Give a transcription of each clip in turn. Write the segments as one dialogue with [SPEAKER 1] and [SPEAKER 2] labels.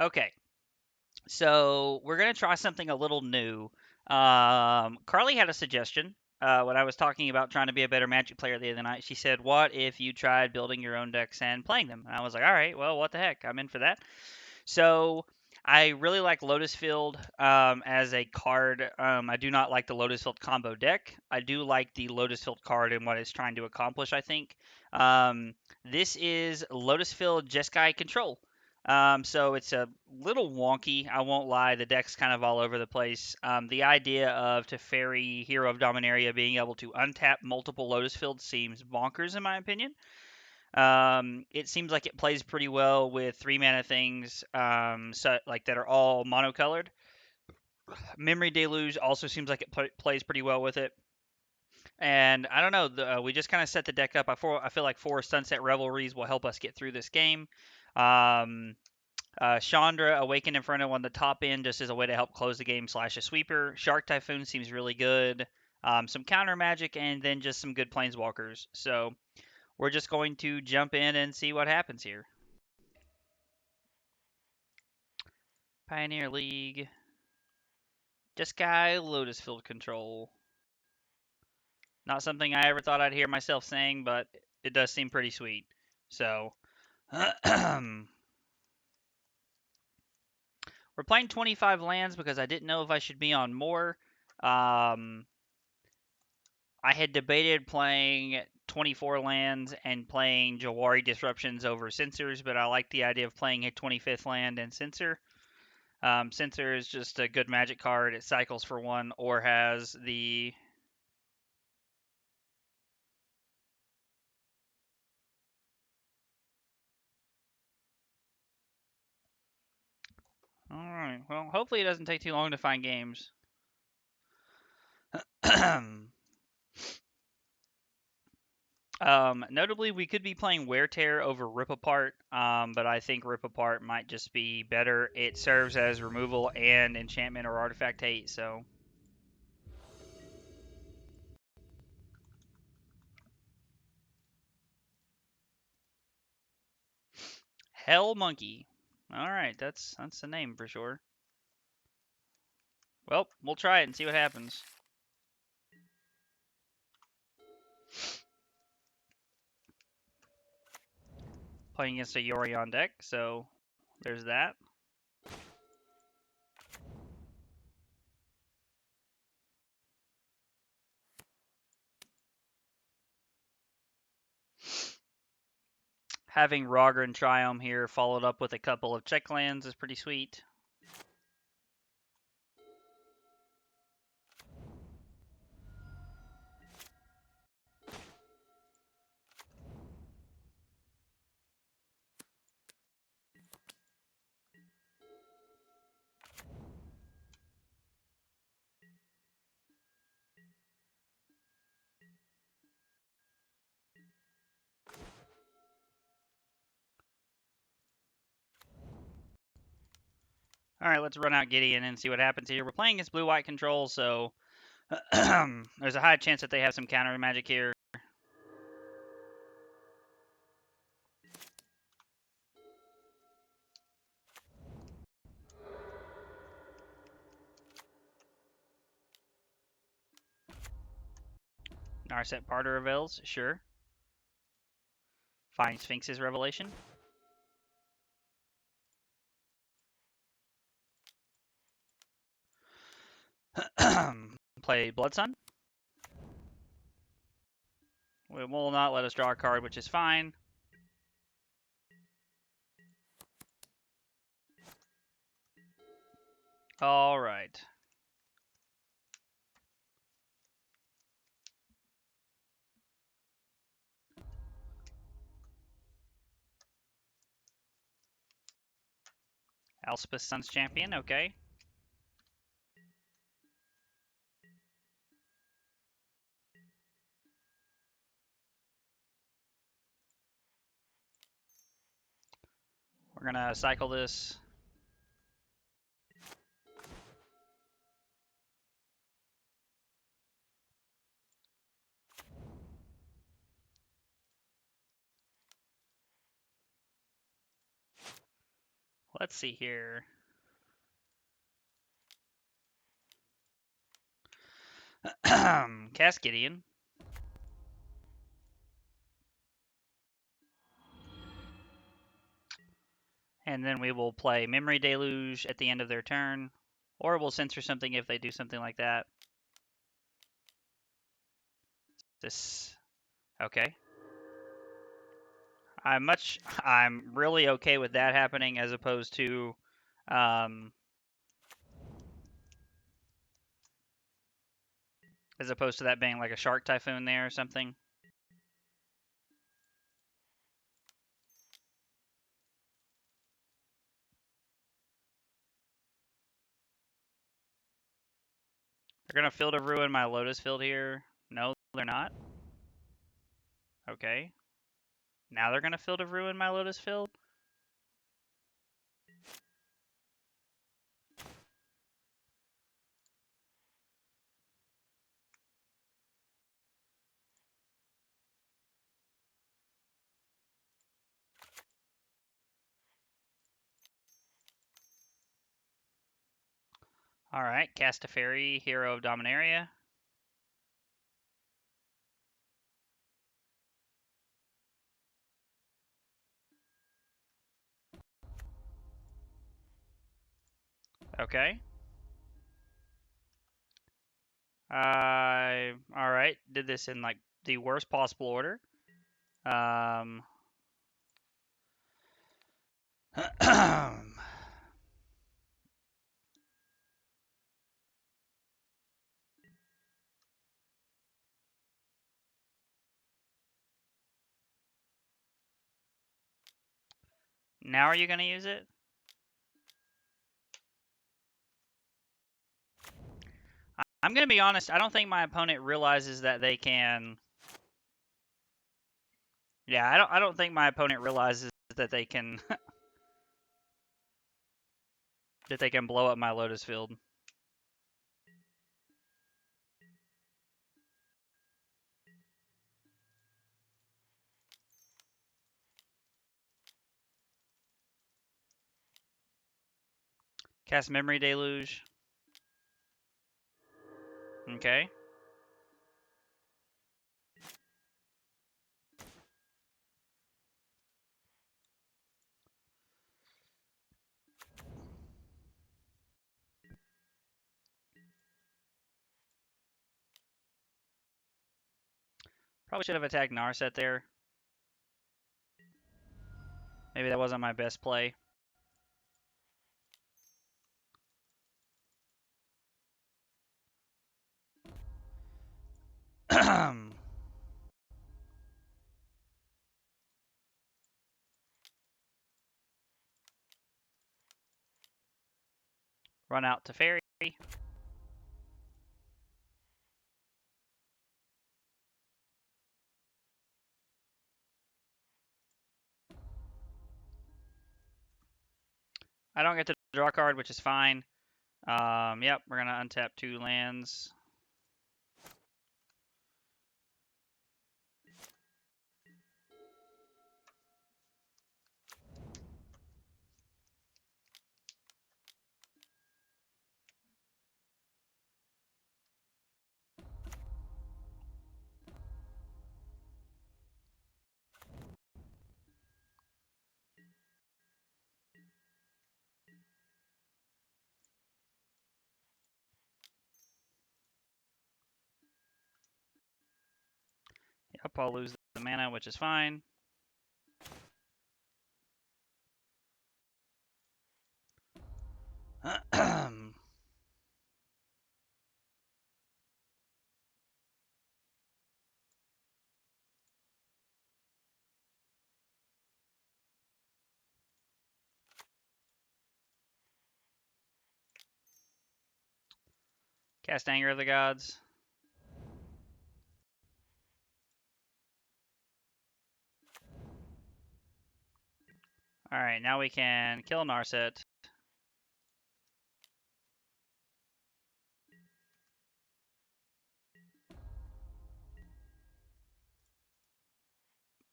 [SPEAKER 1] Okay, so we're gonna try something a little new. Carly had a suggestion when I was talking about trying to be a better Magic player the other night. She said, "What if you tried building your own decks and playing them?" And I was like, "All right, well, what the heck? I'm in for that." So I really like Lotus Field as a card. I do not like the Lotus Field combo deck. I do like the Lotus Field card and what it's trying to accomplish, I think. Um, this is Lotus Field Jeskai Control. So it's a little wonky, I won't lie. The deck's kind of all over the place. The idea of Teferi, Hero of Dominaria, being able to untap multiple Lotus Fields seems bonkers in my opinion. It seems like it plays pretty well with 3 mana things, so like that are all monocolored. Memory Deluge also seems like it plays pretty well with it. And I don't know, we just kind of set the deck up. I feel like 4 Sunset Revelries will help us get through this game. Um, Chandra, Awakened Inferno on the top end just as a way to help close the game slash a sweeper. Shark Typhoon seems really good. Some counter magic and then just some good planeswalkers. So we're just going to jump in and see what happens here. Pioneer League. Jeskai, Lotus Field Control. Not something I ever thought I'd hear myself saying, but it does seem pretty sweet. So, we're playing 25 lands because I didn't know if I should be on more. I had debated playing 24 lands and playing Jawari Disruptions over Censors, but I like the idea of playing a 25th land and Censor. Censor is just a good magic card. It cycles for 1 or has the... Alright, well, hopefully it doesn't take too long to find games. Notably, we could be playing Wear Tear over Rip Apart, but I think Rip Apart might just be better. It serves as removal and enchantment or artifact hate, so... Hell Monkey. Alright, that's the name for sure. Well, we'll try it and see what happens. Playing against a Yorion deck, so there's that. Having Raugrin Triome here followed up with a couple of check lands is pretty sweet. Alright, let's run out Gideon and see what happens here. We're playing against blue-white control, so there's a high chance that they have some counter magic here. Narset Parter Reveals, sure. Find Sphinx's Revelation. Play Blood Sun. It will not let us draw a card, which is fine. Alright. Elspeth Sun's Champion, okay. We're gonna cycle this. Let's see here. Cast Gideon. And then we will play Memory Deluge at the end of their turn. Or we'll censor something if they do something like that. This, okay. I'm really okay with that happening as opposed to, as opposed to that being like a Shark Typhoon there or something. They're gonna Field of Ruin my Lotus Field here. No, they're not. Okay. Now they're gonna Field of Ruin my Lotus Field. Alright, cast Teferi, Hero of Dominaria. Okay. Alright, did this in like the worst possible order. Now are you gonna use it? I'm gonna be honest, I don't think my opponent realizes that they can. Yeah, I don't think my opponent realizes that they can that they can blow up my Lotus Field. Cast Memory Deluge. Okay. Probably should have attacked Narset there. Maybe that wasn't my best play. Run out Teferi. I don't get to draw a card, which is fine. Yep, we're gonna untap 2 lands. Yep, I'll lose the mana, which is fine. Cast Anger of the Gods. Alright, now we can kill Narset.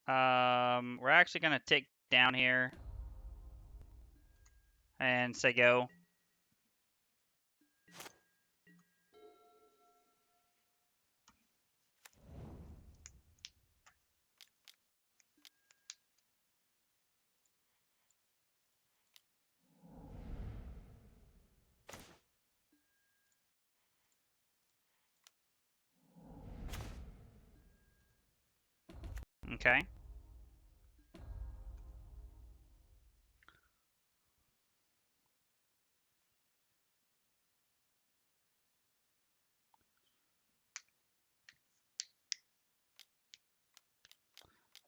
[SPEAKER 1] We're actually gonna tick down here. and say go. Okay.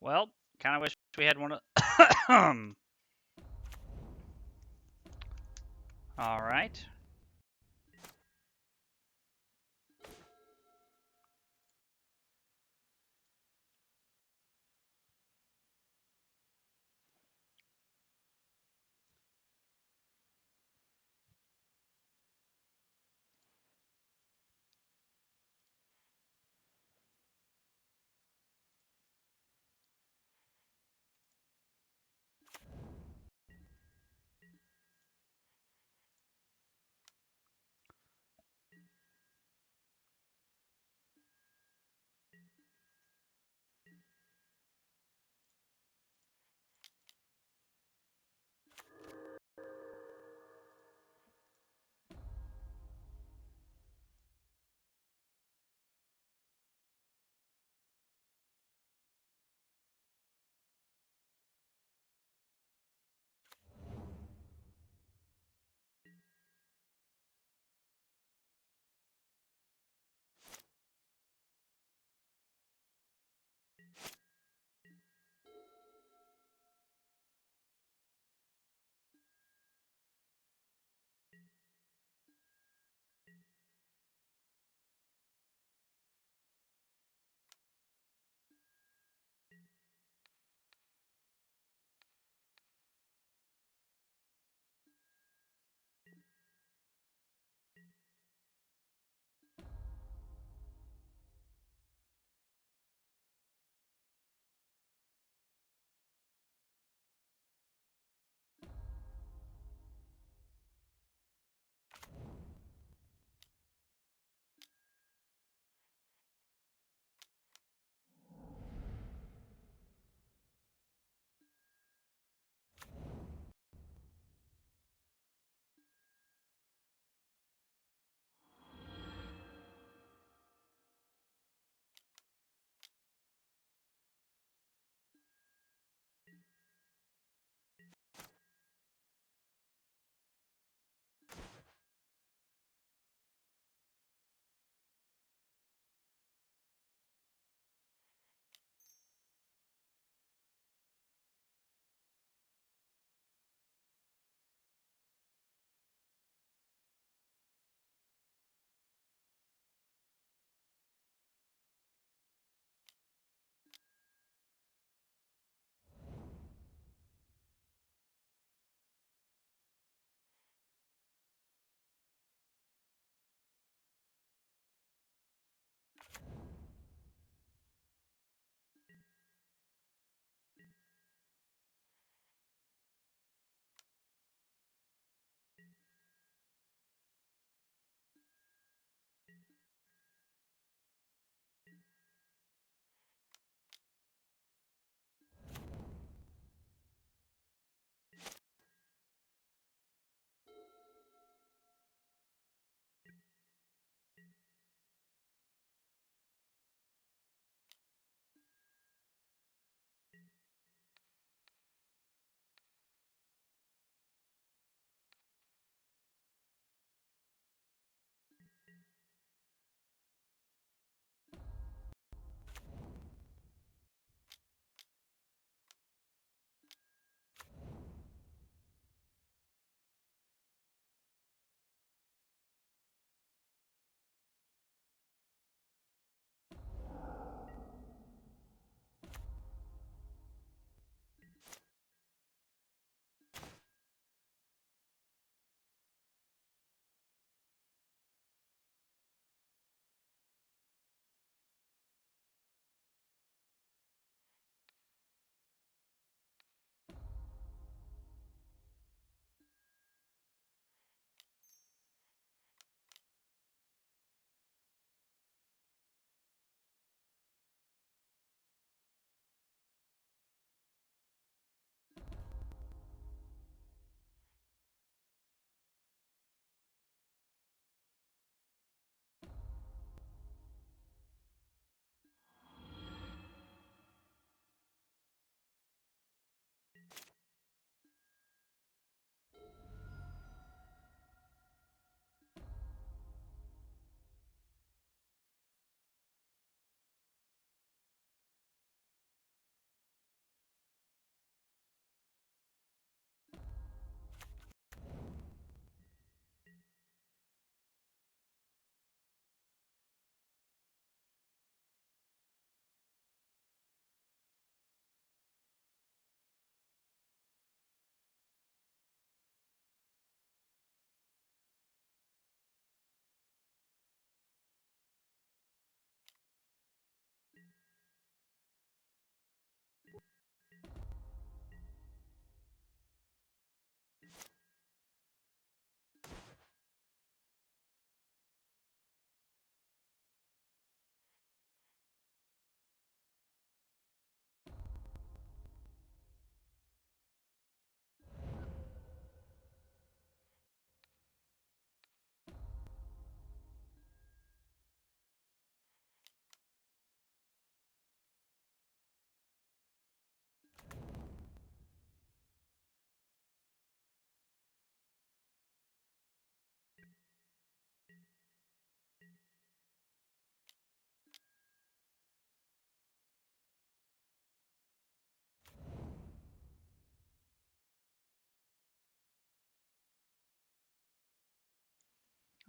[SPEAKER 1] Well, kind of wish we had one of. All right.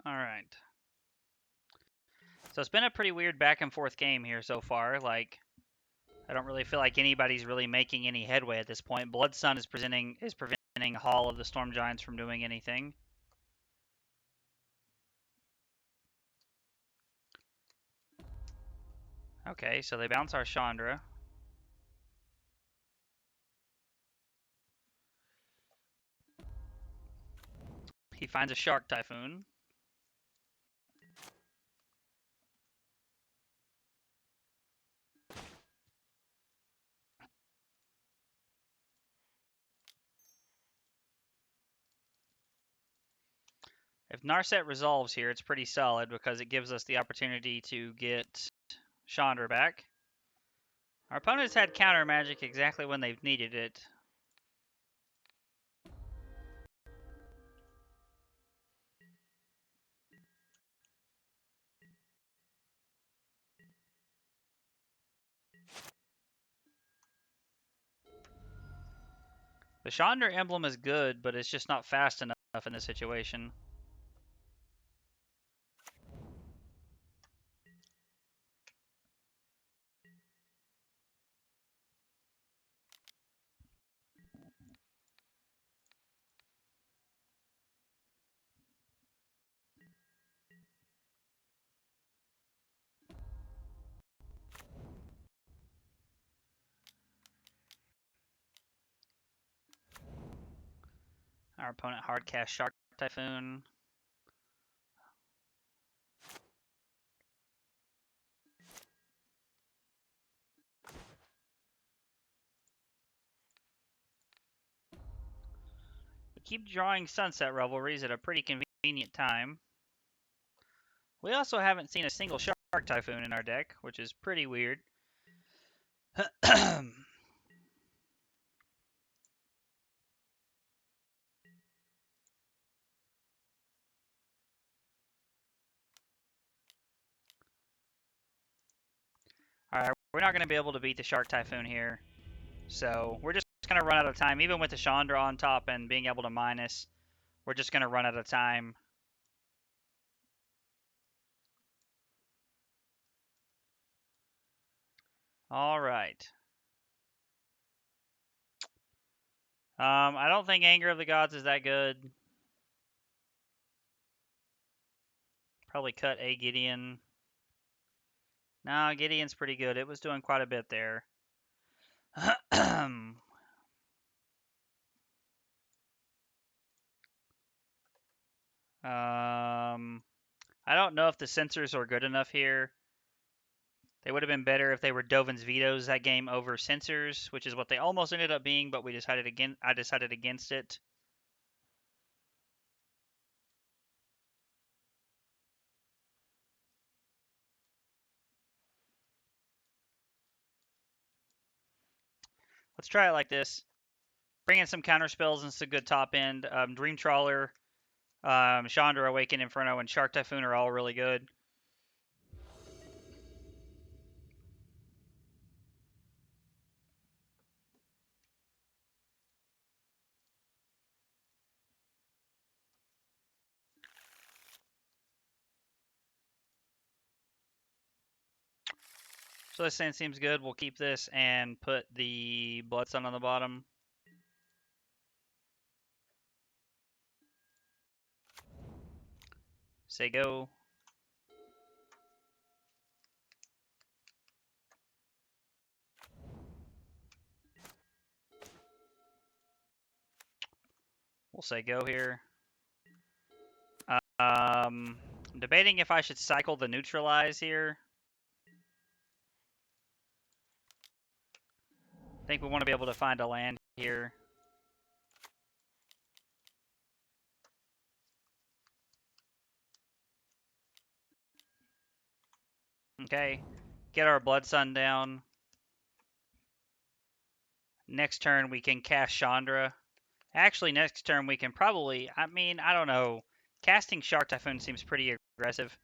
[SPEAKER 1] Alright. So it's been a pretty weird back and forth game here so far. Like, I don't really feel like anybody's really making any headway at this point. Blood Sun is preventing Hall of the Storm Giants from doing anything. Okay, so they bounce our Chandra. He finds a Shark Typhoon. If Narset resolves here, it's pretty solid because it gives us the opportunity to get Chandra back. Our opponents had counter magic exactly when they've needed it. The Chandra emblem is good, but it's just not fast enough in this situation. Our opponent hard cast Shark Typhoon. We keep drawing Sunset Revelries at a pretty convenient time. We also haven't seen a single Shark Typhoon in our deck, which is pretty weird. Alright, we're not going to be able to beat the Shark Typhoon here. So we're just going to run out of time. Even with the Chandra on top and being able to minus, we're just going to run out of time. Alright. I don't think Anger of the Gods is that good. Probably cut a Gideon. No, Gideon's pretty good. It was doing quite a bit there. I don't know if the censors are good enough here. They would have been better if they were Dovin's vetoes that game over censors, which is what they almost ended up being, but I decided against it. Let's try it like this. Bring in some counter spells and some good top end. Dream Trawler, Chandra, Awaken, Inferno, and Shark Typhoon are all really good. So this sand seems good. We'll keep this and put the Blood Sun on the bottom. Say go. We'll say go here. I'm debating if I should cycle the Neutralize here. I think we want to be able to find a land here. Okay, get our Blood Sun down. Next turn we can cast Chandra. Actually, next turn we can probably, I don't know. Casting Shark Typhoon seems pretty aggressive.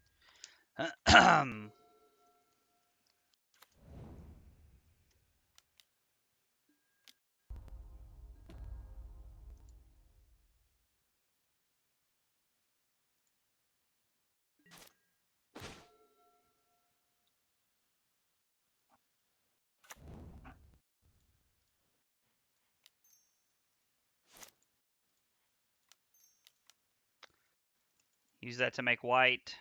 [SPEAKER 1] Use that to make white.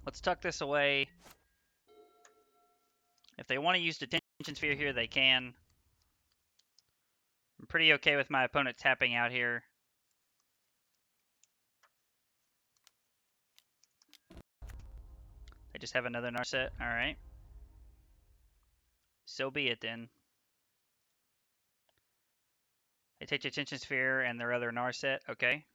[SPEAKER 1] Let's tuck this away. If they want to use Detention Sphere here, they can. I'm pretty okay with my opponent tapping out here. They just have another Narset. Alright. So be it then. They take Detention Sphere and their other Narset. Okay.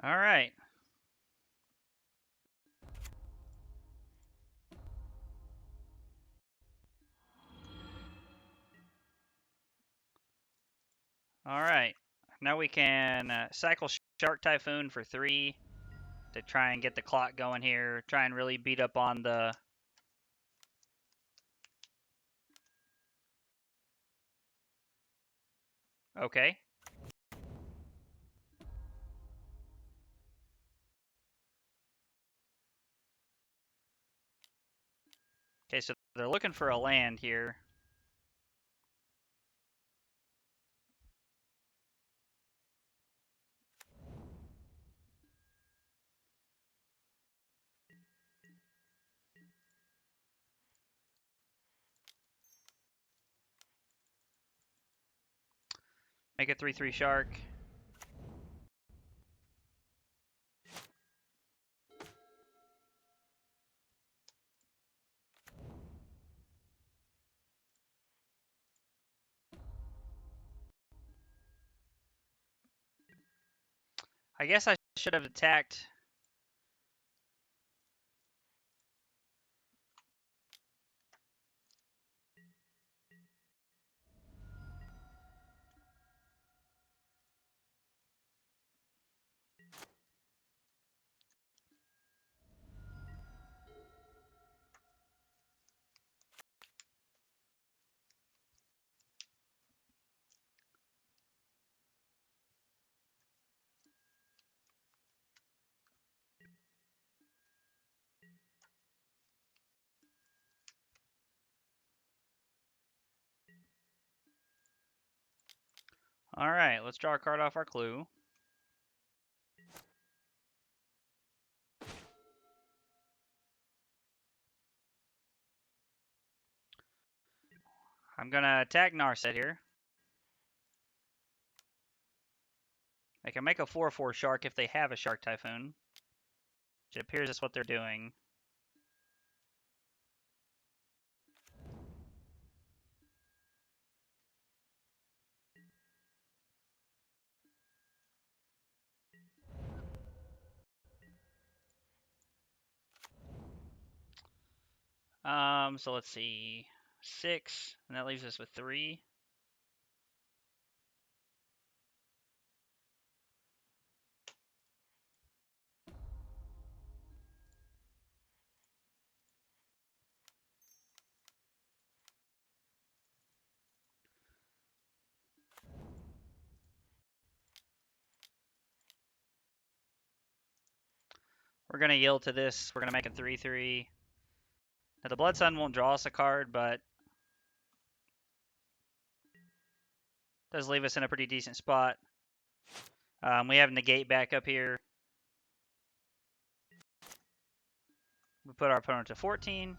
[SPEAKER 1] Alright. Alright. Now we can cycle Shark Typhoon for 3 to try and get the clock going here. Try and really beat up on the... Okay. Okay, so they're looking for a land here. Make a 3/3 Shark. I guess I should have attacked. Alright, let's draw a card off our clue. I'm gonna attack Narset here. They can make a 4/4 Shark if they have a Shark Typhoon. Which it appears that's what they're doing. So let's see. 6, and that leaves us with 3. We're gonna yield to this. We're gonna make a 3/3. Now the Blood Sun won't draw us a card, but does leave us in a pretty decent spot. We have Negate back up here. We put our opponent to 14.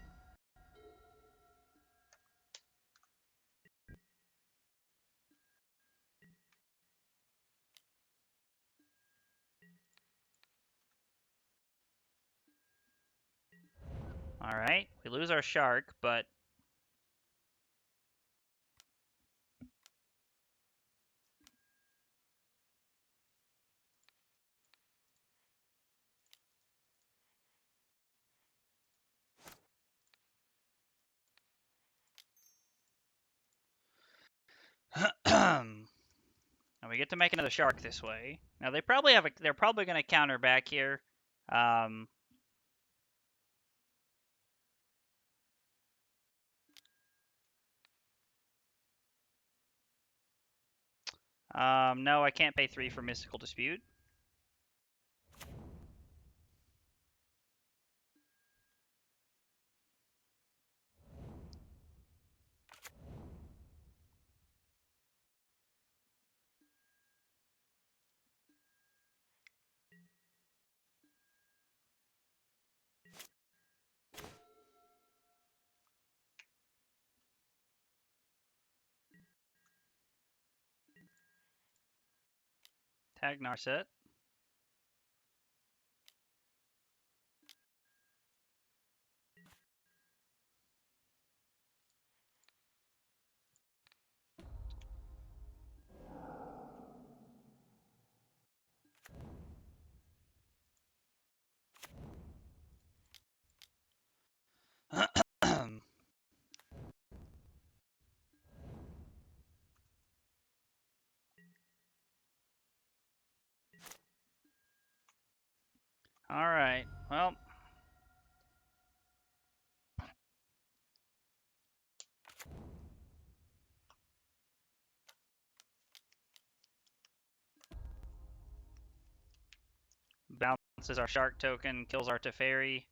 [SPEAKER 1] Alright, we lose our Shark, but now we get to make another shark this way. Now they probably have they're probably going to counter back here. No, I can't pay 3 for Mystical Dispute. Tag Narset. All right. Well, bounces our shark token, kills our Teferi.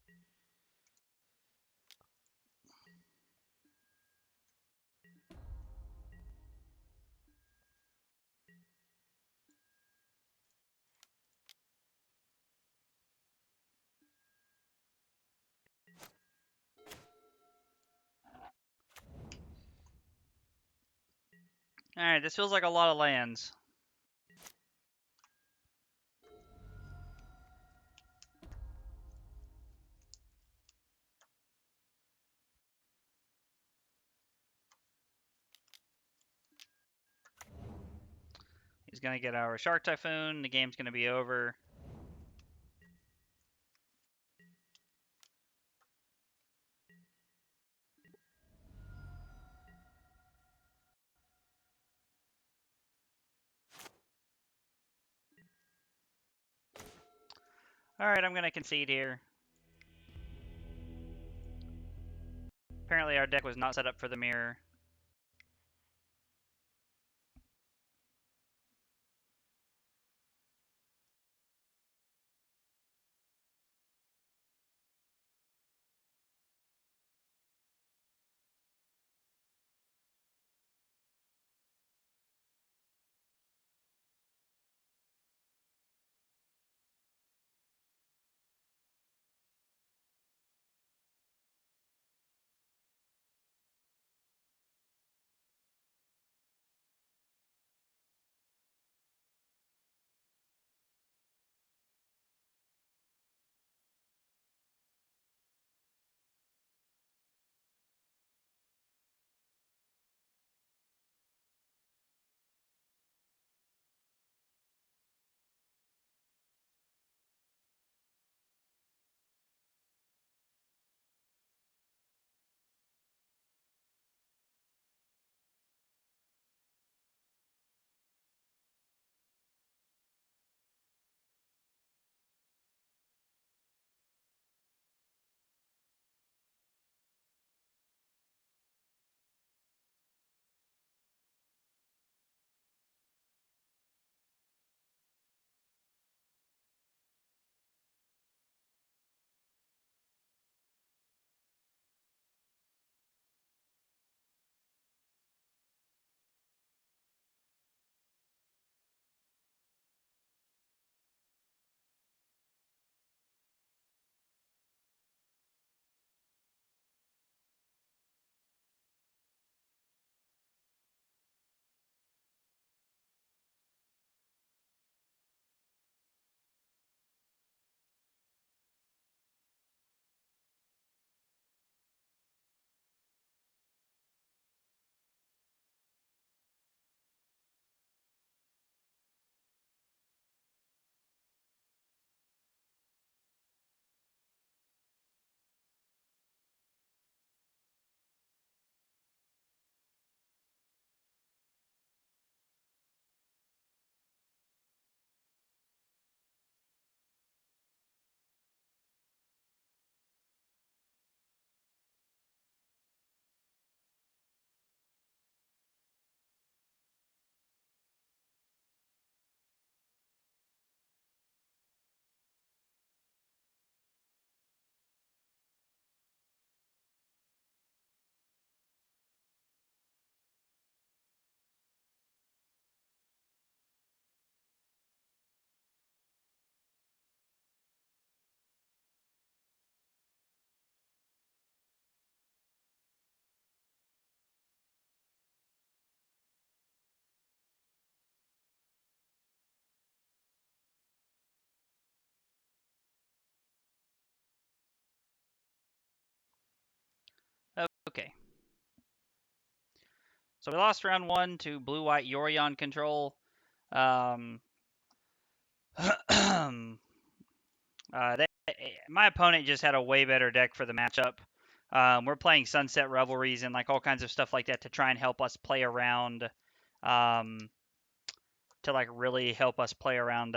[SPEAKER 1] All right, this feels like a lot of lands. He's going to get our Shark Typhoon. The game's going to be over. All right, I'm going to concede here. Apparently our deck was not set up for the mirror. Okay. So we lost round 1 to blue-white Yorion control. My opponent just had a way better deck for the matchup. We're playing Sunset Revelries and like all kinds of stuff like that to try and help us play around, to like really help us play around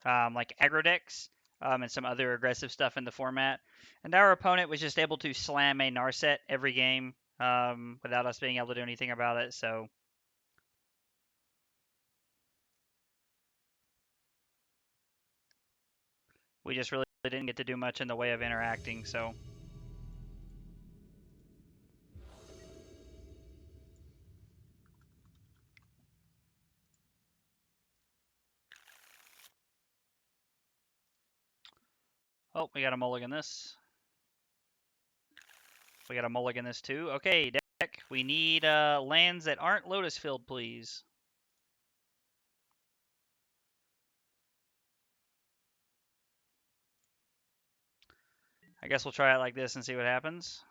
[SPEAKER 1] like aggro decks and some other aggressive stuff in the format. And our opponent was just able to slam a Narset every game without us being able to do anything about it. So we just really didn't get to do much in the way of interacting. So. Oh, we got a mulligan this. We got a mulligan this too. Okay, deck. We need lands that aren't Lotus Field, please. I guess we'll try it like this and see what happens.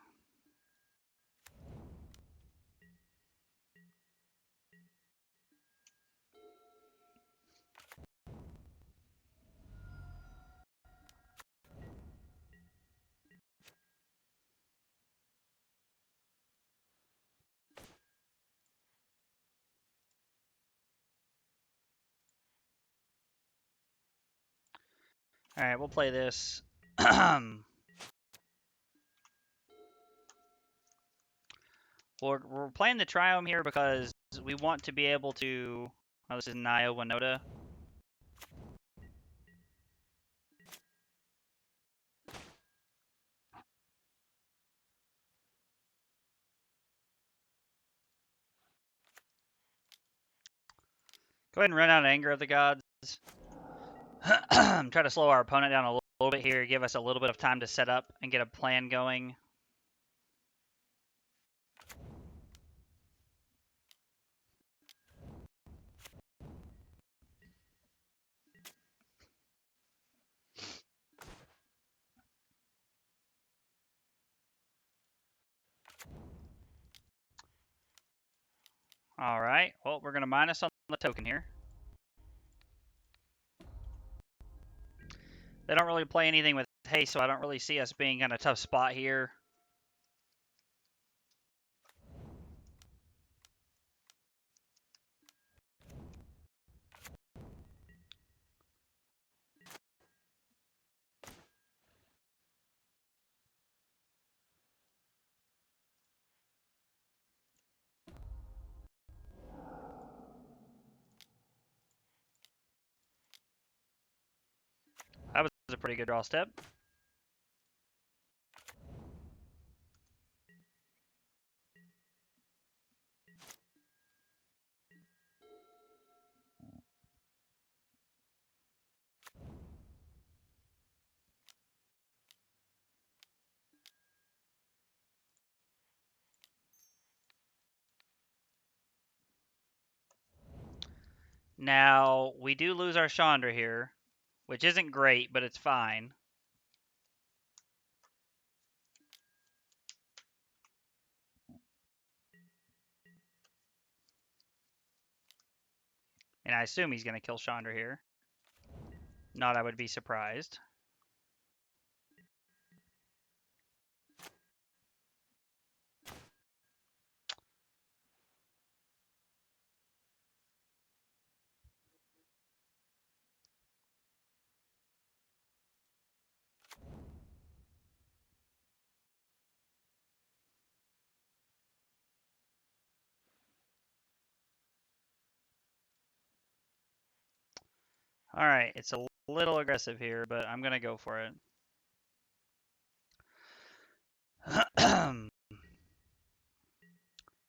[SPEAKER 1] All right, we'll play this. We're playing the Triome here because we want to be able to. Oh, this is Naya Winota. Go ahead and run out of Anger of the Gods. Try to slow our opponent down a little bit here, give us a little bit of time to set up and get a plan going. All right, well, we're going to minus on the token here. They don't really play anything with haste, so I don't really see us being in a tough spot here. That was a pretty good draw step. Now, we do lose our Chandra here, which isn't great, but it's fine. And I assume he's going to kill Chandra here. Not I would be surprised. All right, it's a little aggressive here, but I'm going to go for it.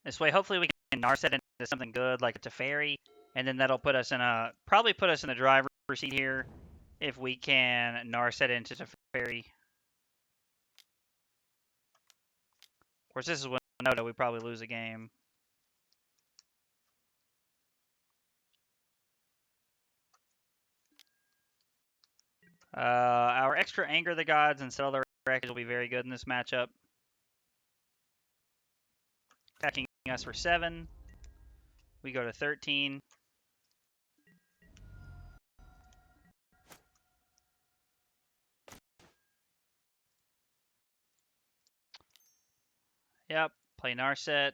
[SPEAKER 1] This way, hopefully we can Narset into something good like a Teferi, and then that'll put us in a, probably put us in the driver's seat here if we can Narset into Teferi. Of course, this is Winota, we probably lose a game. Our extra Anger the Gods and Settle the Wreckage will be very good in this matchup. Attacking us for 7. We go to 13. Yep, play Narset.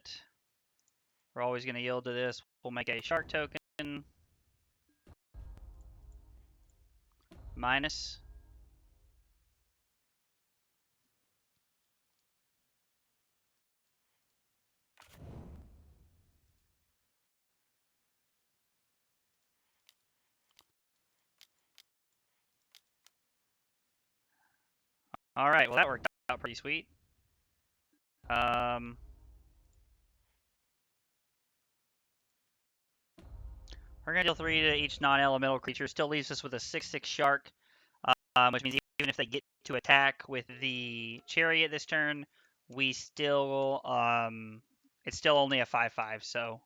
[SPEAKER 1] We're always going to yield to this. We'll make a Shark token. Minus. All right, well that worked out pretty sweet. We're going to deal 3 to each non-elemental creature. Still leaves us with a 6/6 Shark, which means even if they get to attack with the Chariot this turn, we still, it's still only a 5/5, so.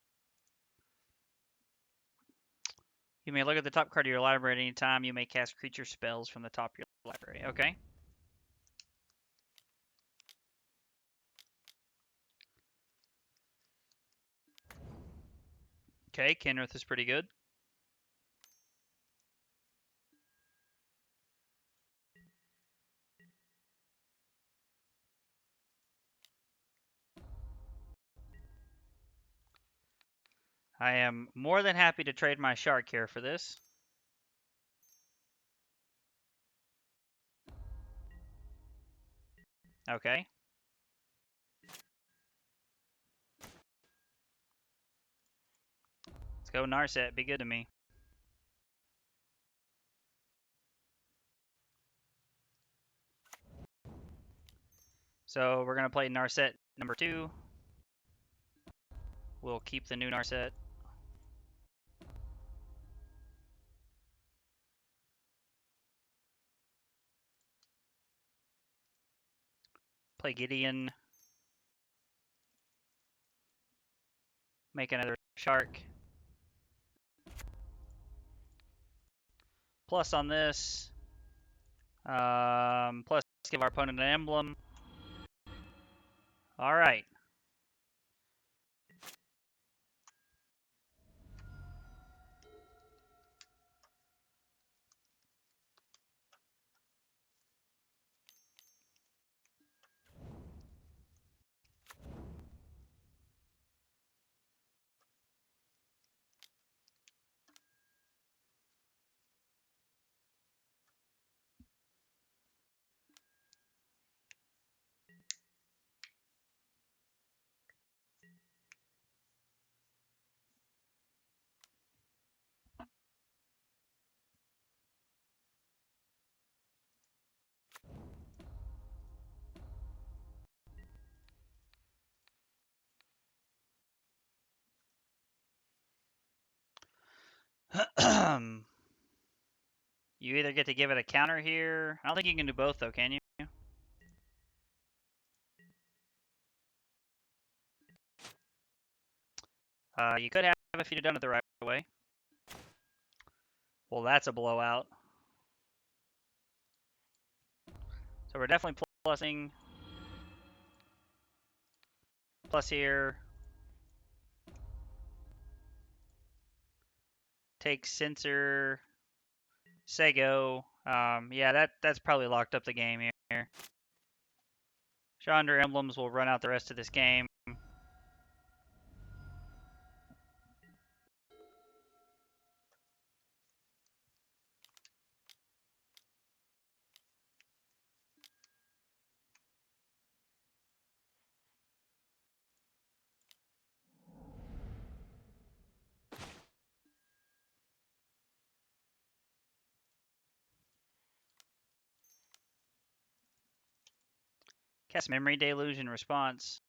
[SPEAKER 1] You may look at the top card of your library at any time. You may cast creature spells from the top of your library. Okay. Okay, Kenrith is pretty good. I am more than happy to trade my Shark here for this. Okay. Let's go Narset. Be good to me. So we're going to play Narset number 2. We'll keep the new Narset. Play Gideon. Make another Shark. Plus on this. Plus give our opponent an emblem. All right. You either get to give it a counter here. I don't think you can do both, though, can you? You could have if you'd done it the right way. Well, that's a blowout. So we're definitely plussing. Plus here. Take Censor. Sego. Yeah, that's probably locked up the game here. Chandra emblems will run out the rest of this game. Cast Memory Deluge in response.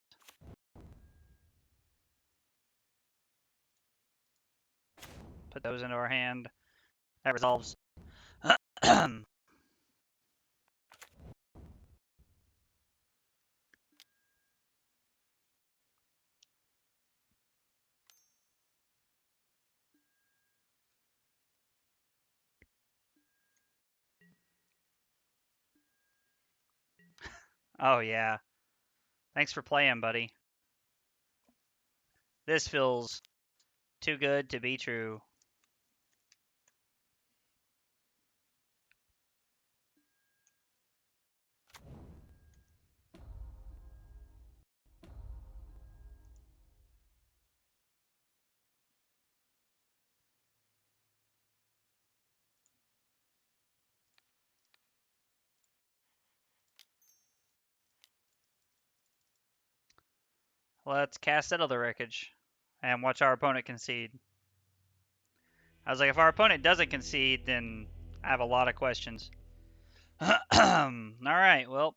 [SPEAKER 1] Put those into our hand. That resolves. Oh, yeah. Thanks for playing, buddy. This feels too good to be true. Let's cast Settle the Wreckage and watch our opponent concede. I was like, if our opponent doesn't concede, then I have a lot of questions. Alright, well.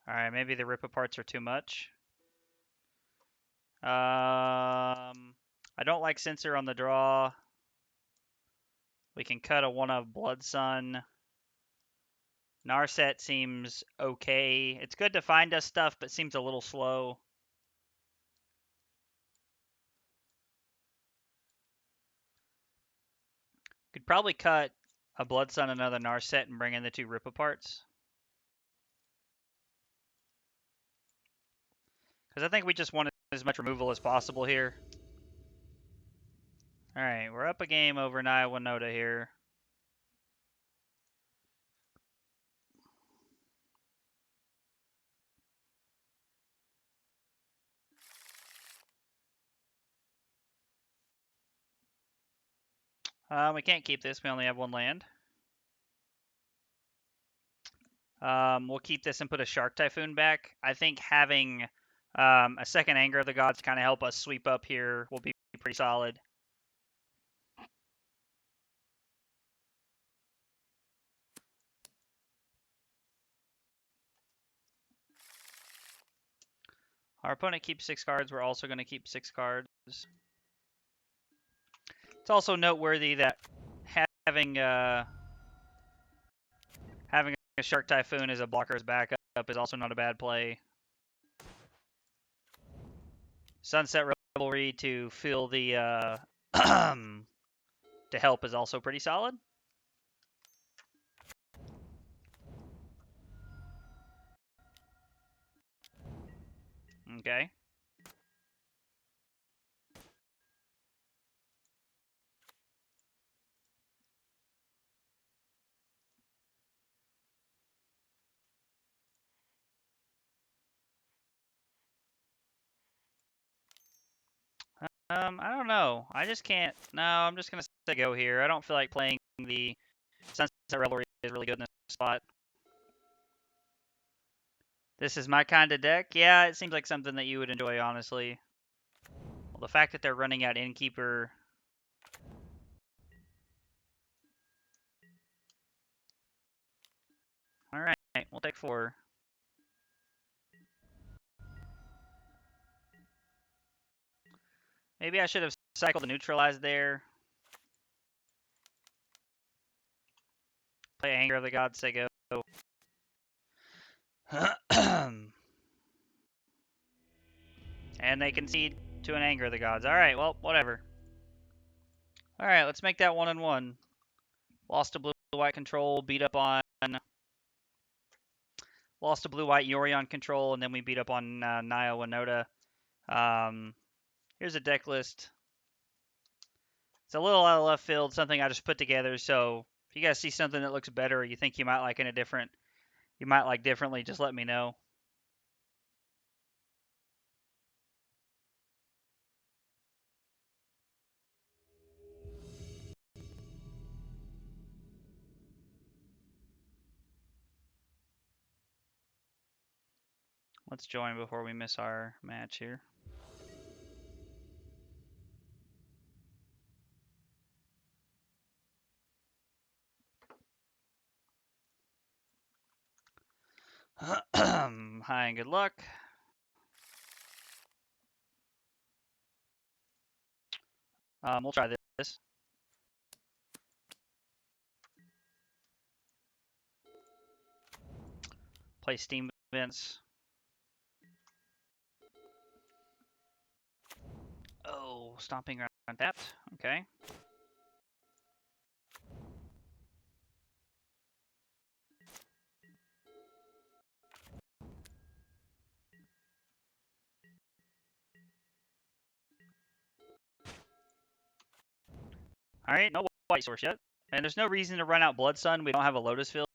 [SPEAKER 1] Alright, maybe the rip aparts are too much. I don't like Censor on the draw. We can cut a 1 of Blood Sun. Narset seems okay. It's good to find us stuff, but seems a little slow. Could probably cut a Blood Sun, another Narset, and bring in the 2 rip aparts. Because I think we just want as much removal as possible here. Alright, we're up a game over Naya Winota here. We can't keep this. We only have 1 land. We'll keep this and put a Shark Typhoon back. I think having a second Anger of the Gods kind of help us sweep up here will be pretty solid. Our opponent keeps 6 cards. We're also going to keep 6 cards. It's also noteworthy that having a Shark Typhoon as a blocker's backup is also not a bad play. Sunset Revelry to fill the to help is also pretty solid. Okay. I don't know. I just can't. No, I'm just gonna say go here. I don't feel like playing the Sunset Revelry is really good in this spot. This is my kind of deck. Yeah, it seems like something that you would enjoy, honestly. Well, the fact that they're running out Innkeeper. All right, we'll take 4. Maybe I should have cycled the Neutralize there. Play Anger of the Gods, say go. And they concede to an Anger of the Gods. All right, well, whatever. All right, let's make that 1-1. Lost to blue-white control, beat up on... Lost to blue-white Yorion control, and then we beat up on Naya Winota. Here's a deck list. It's a little out of left field, something I just put together, so if you guys see something that looks better or you think you might like differently, just let me know. Let's join before we miss our match here. Hi and good luck. We'll try this. Play Steam events. Stomping Ground tapped. Okay. Alright, no white source yet. And there's no reason to run out Blood Sun. We don't have a Lotus Field.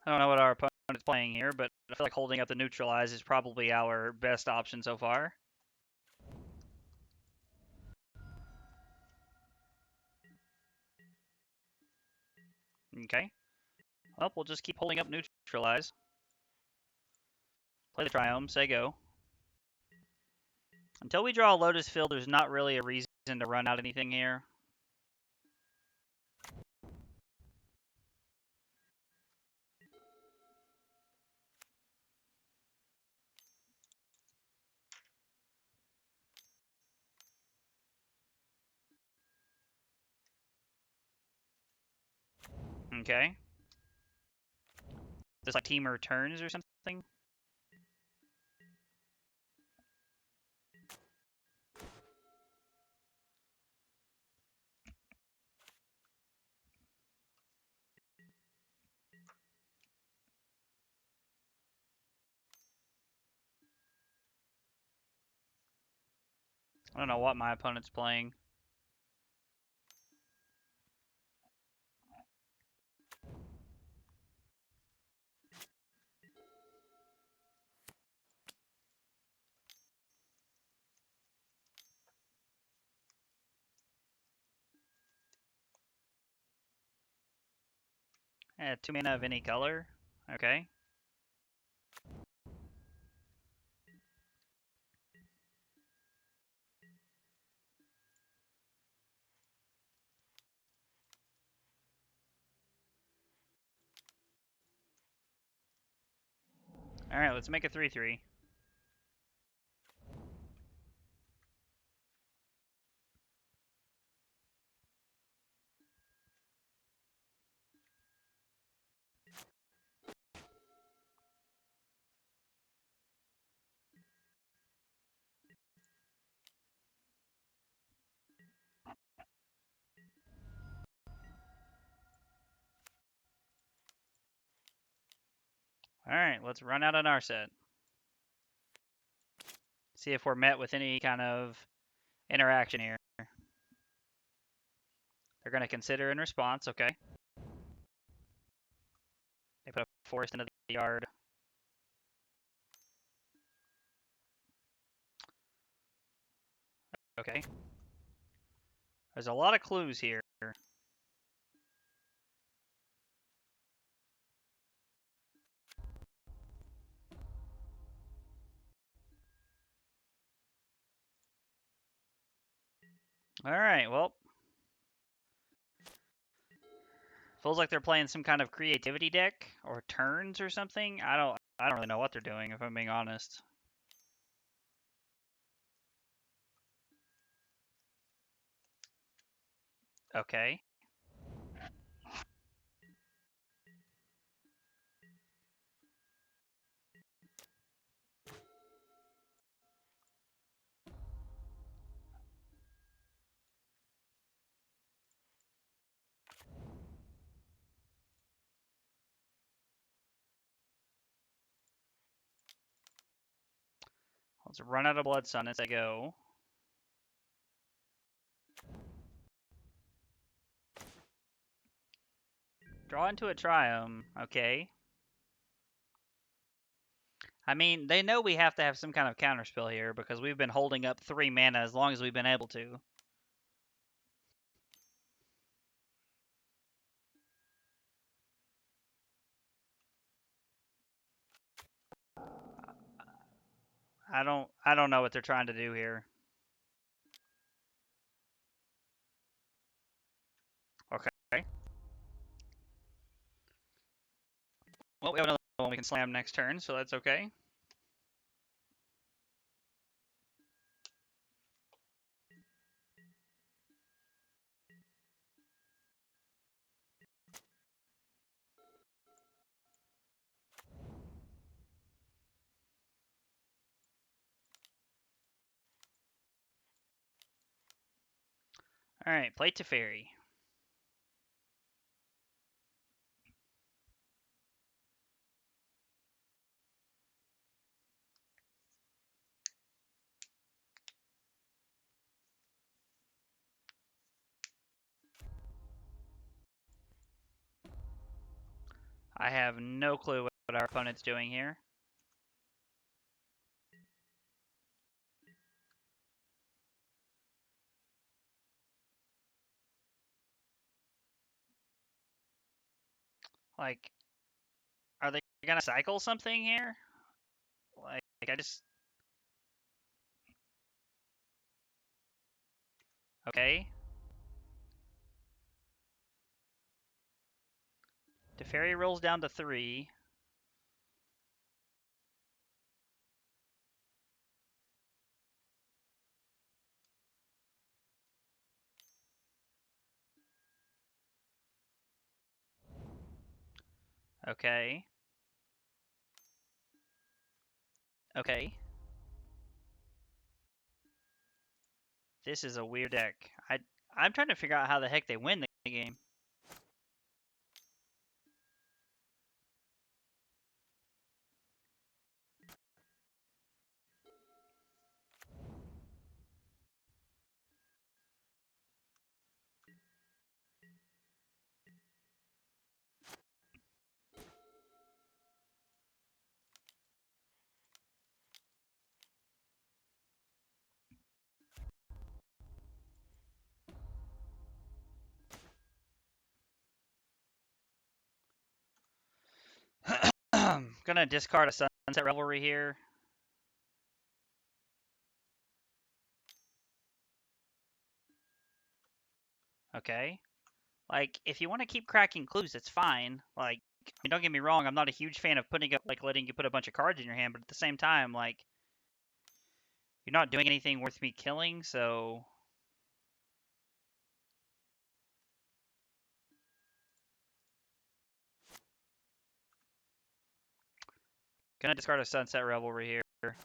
[SPEAKER 1] I don't know what our opponent's playing here, but I feel like holding up the Neutralize is probably our best option so far. Okay. Well, we'll just keep holding up Neutralize. Play the Triome, say go. Until we draw a Lotus Field, there's not really a reason to run out anything here. Okay. This like Temur turns or something? I don't know what my opponent's playing. Yeah, 2 mana of any color. Okay. Alright, let's make a 3/3. Alright, let's run out an Narset. See if we're met with any kind of interaction here. They're going to consider in response, okay. They put a forest into the yard. Okay. There's a lot of clues here. Alright, well. Feels like they're playing some kind of creativity deck or turns or something. I don't really know what they're doing, if I'm being honest. Okay. Let's run out of Blood Sun as I go. Draw into a Triome. Okay. I mean, they know we have to have some kind of counterspell here because we've been holding up 3 mana as long as we've been able to. I don't know what they're trying to do here. Okay. Well, we have another one we can slam next turn, so that's okay. Alright, play Teferi. I have no clue what our opponent's doing here. Like, are they gonna cycle something here? Like I just... Okay. Teferi rolls down to 3. Okay. Okay. This is a weird deck. I'm trying to figure out how the heck they win the game. Gonna discard a Sunset Revelry here. Okay. Like, if you want to keep cracking clues, it's fine. Like, I mean, don't get me wrong, I'm not a huge fan of putting up, like, letting you put a bunch of cards in your hand, but at the same time, like, you're not doing anything worth me killing, so... Gonna discard a Sunset Revelry here.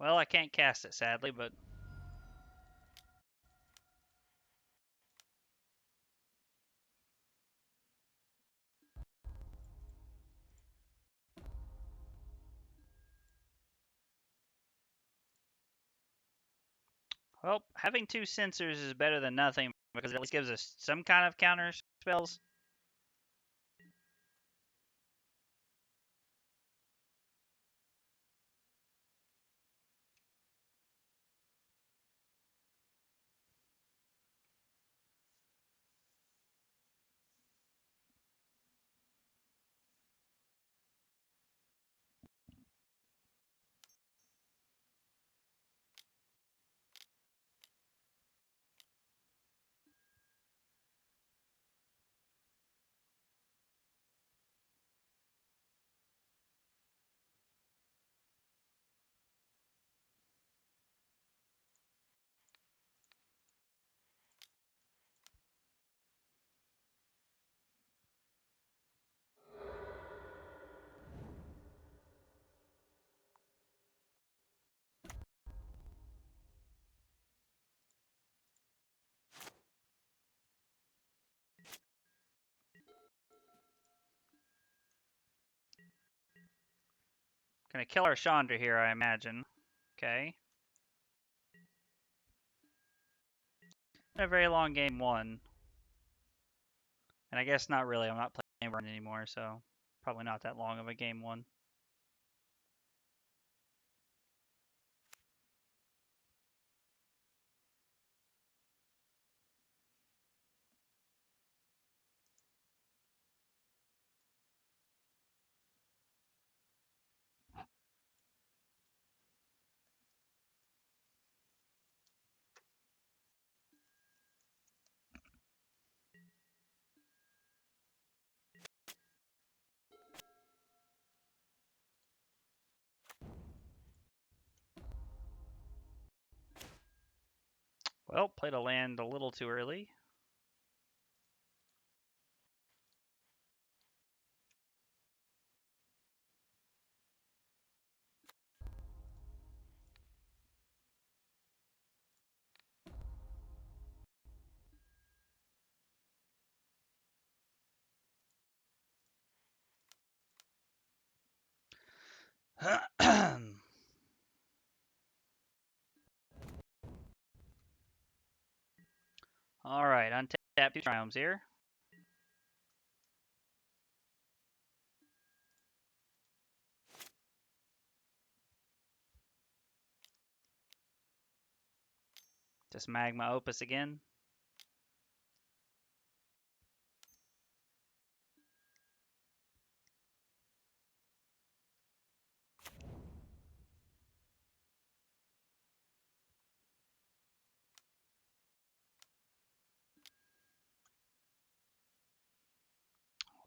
[SPEAKER 1] Well, I can't cast it, sadly, but... Well, having 2 Censors is better than nothing, because it at least gives us some kind of counter spells. Gonna kill our Chandra here, I imagine. Okay. A very long game 1. And I guess not really. I'm not playing Burn anymore, so probably not that long of a game 1. Well, played a land a little too early. All right, untap 2 Triomes here. Just Magma Opus again.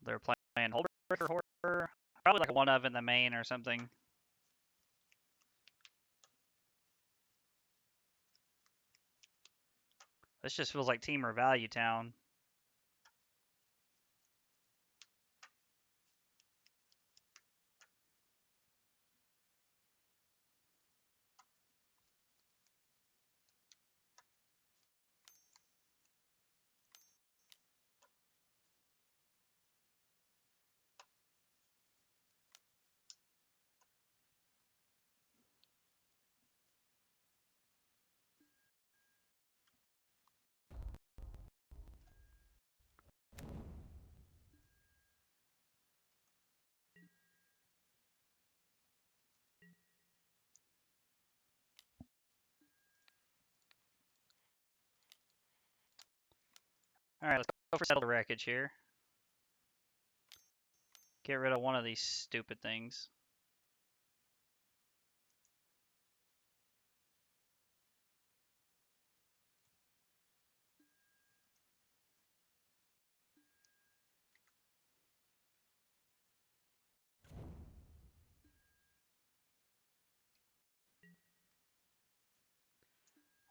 [SPEAKER 1] They're playing Holder Horror. Probably like a 1-of in the main or something. This just feels like Temur Value Town. All right, let's go for Settle the Wreckage here. Get rid of one of these stupid things.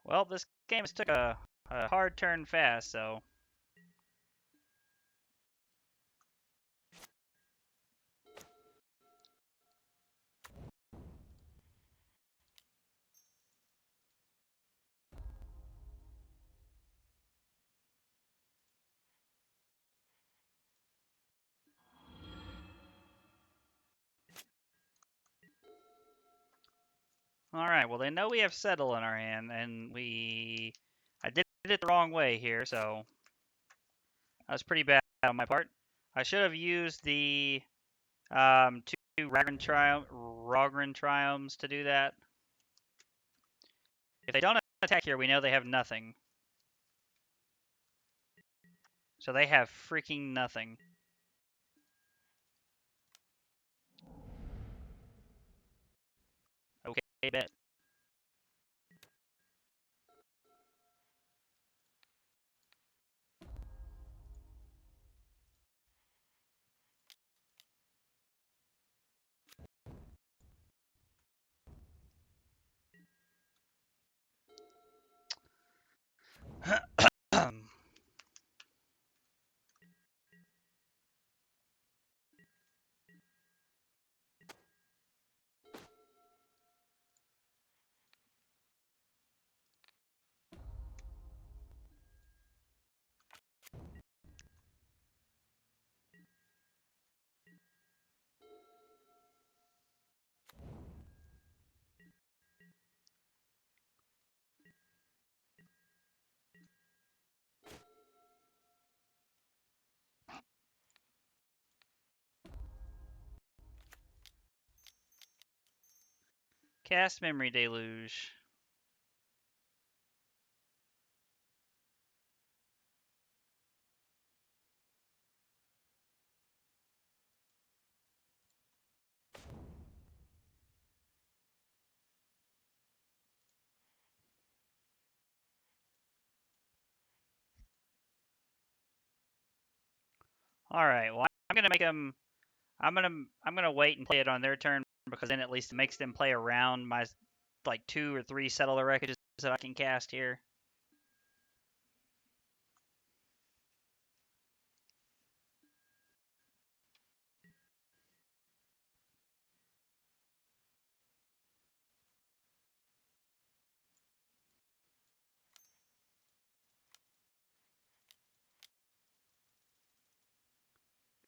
[SPEAKER 1] Well, this game took a hard turn fast, so. All right, well, they know we have Settle in our hand, and I did it the wrong way here, so that was pretty bad on my part. I should have used the 2 Raugrin Triomes to do that. If they don't attack here, we know they have nothing. So they have freaking nothing. Okay, bet. Cast Memory Deluge. All right. Well, I'm gonna make them. I'm gonna wait and play it on their turn because then at least it makes them play around my like 2 or 3 Settle the Wreckages that I can cast here.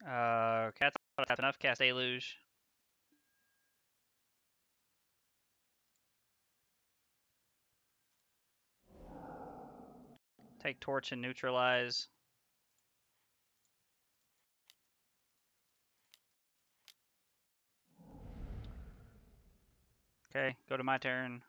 [SPEAKER 1] Okay, I thought I had enough. Cast Deluge. Take Torch and Neutralize. Okay, go to my turn.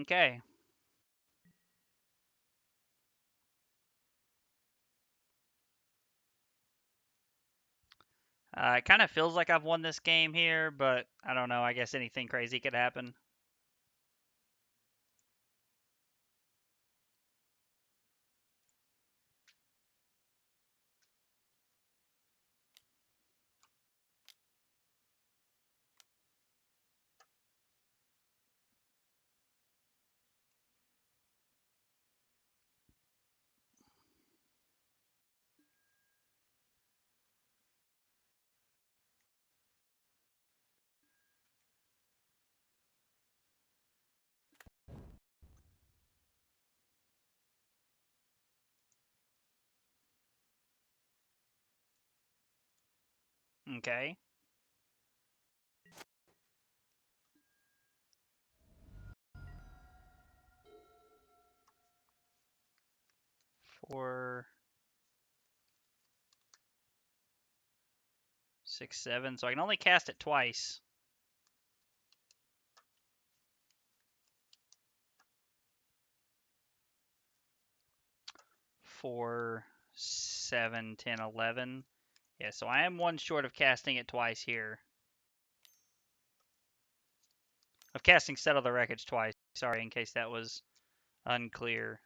[SPEAKER 1] Okay. It kind of feels like I've won this game here, but I don't know. I guess anything crazy could happen. Okay. Four, 6, 7. So I can only cast it twice. 4, 7, 10, 11. Yeah, so I am one short of casting it twice here. Of casting Settle the Wreckage twice. Sorry, in case that was unclear.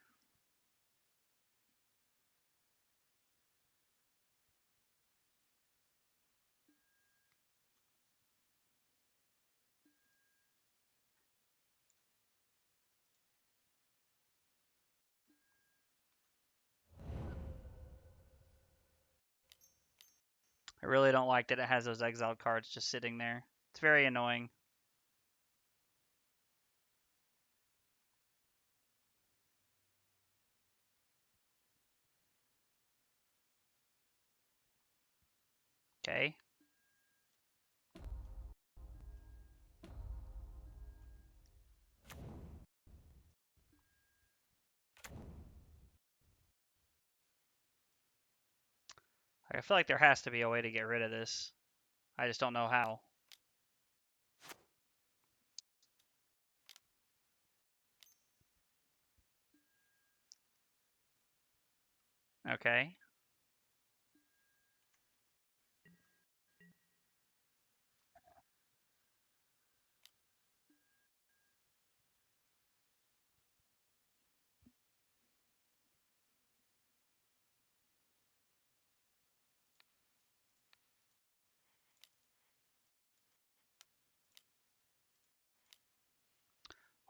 [SPEAKER 1] I really don't like that it has those exiled cards just sitting there. It's very annoying. Okay. I feel like there has to be a way to get rid of this. I just don't know how. Okay.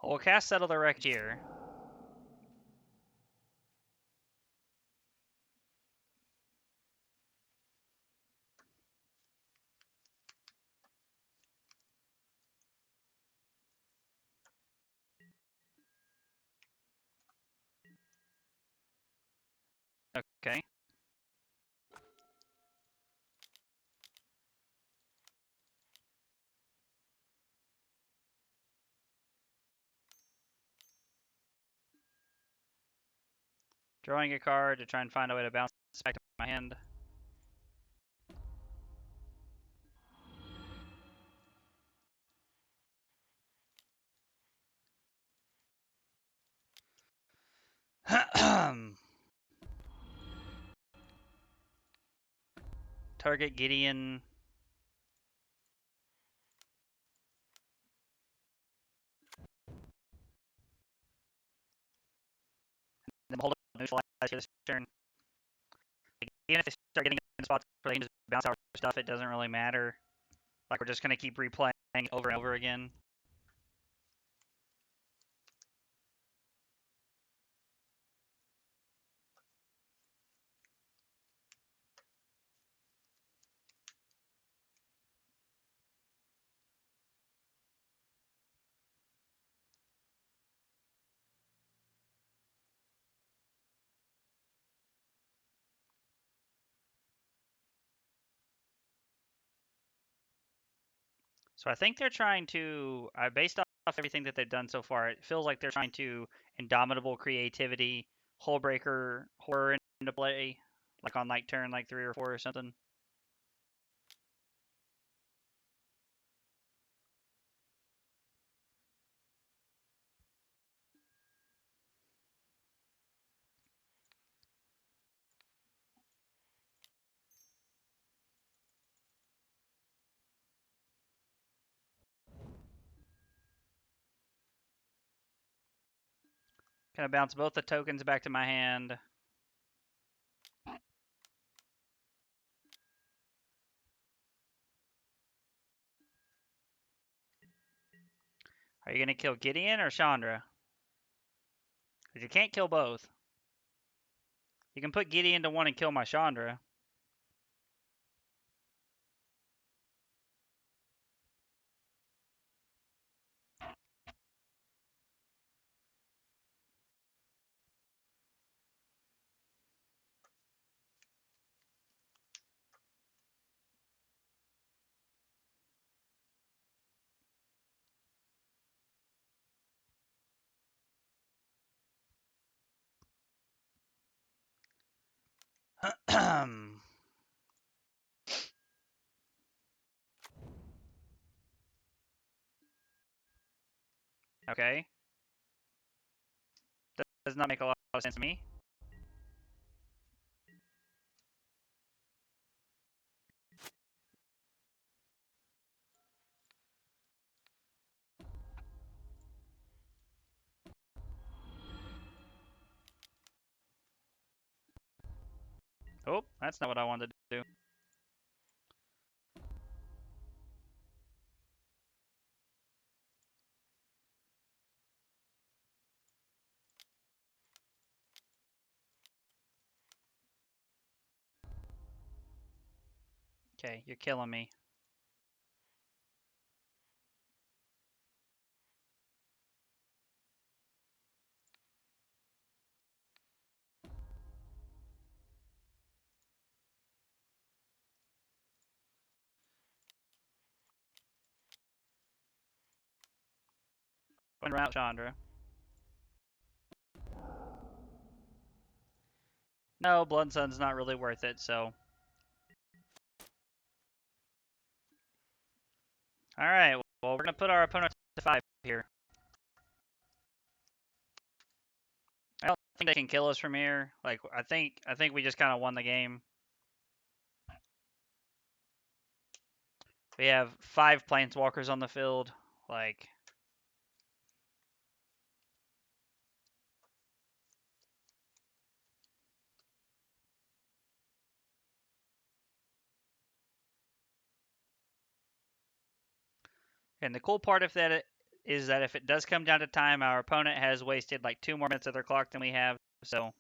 [SPEAKER 1] We'll cast Settle the Wreckage here. Okay. Drawing a card to try and find a way to bounce back to my hand. Target Gideon. Then hold up Neutralize for this turn. Even if they start getting in spots where they can just bounce our stuff, it doesn't really matter. Like, we're just going to keep replaying over and over again. So I think they're trying to, based off everything that they've done so far, it feels like they're trying to Indomitable Creativity, Hullbreaker, Horror into play, like on like turn like 3 or 4 or something. Gonna bounce both the tokens back to my hand. Are you gonna kill Gideon or Chandra? Because you can't kill both. You can put Gideon to 1 and kill my Chandra. Okay. Does not make a lot of sense to me. Oh, that's not what I wanted to do. Okay, you're killing me. Going around Chandra. No, Blood Sun's not really worth it, so. Alright, well, we're gonna put our opponent to 5 here. I don't think they can kill us from here. Like, I think we just kind of won the game. We have 5 Planeswalkers on the field. Like, and the cool part of that is that if it does come down to time, our opponent has wasted like 2 more minutes of their clock than we have. So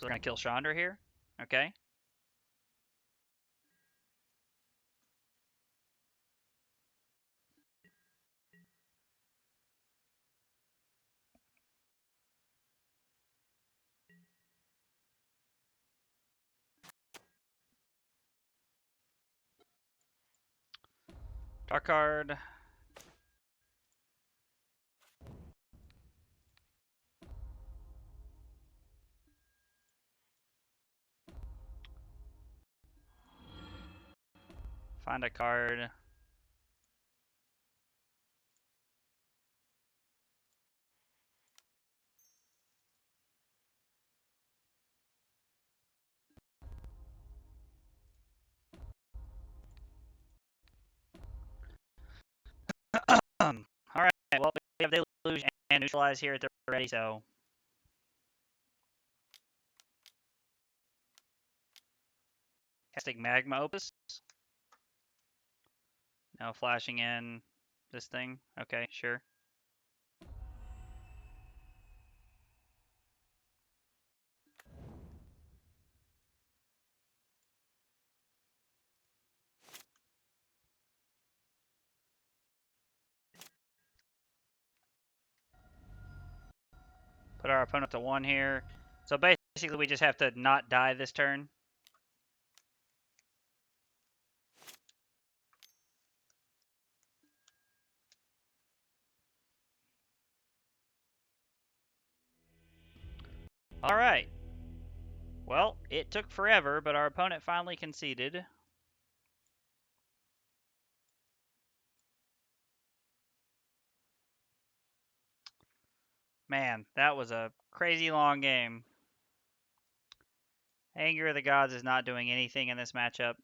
[SPEAKER 1] we're gonna kill Chandra here. Okay. Draw card. Find a card. Alright, well, we have Deluge and Neutralize here at the ready, so. Casting Magma Opus. Now flashing in this thing. Okay, sure. Put our opponent to 1 here. So basically we just have to not die this turn. Alright. Well, it took forever, but our opponent finally conceded. Man, that was a crazy long game. Anger of the Gods is not doing anything in this matchup.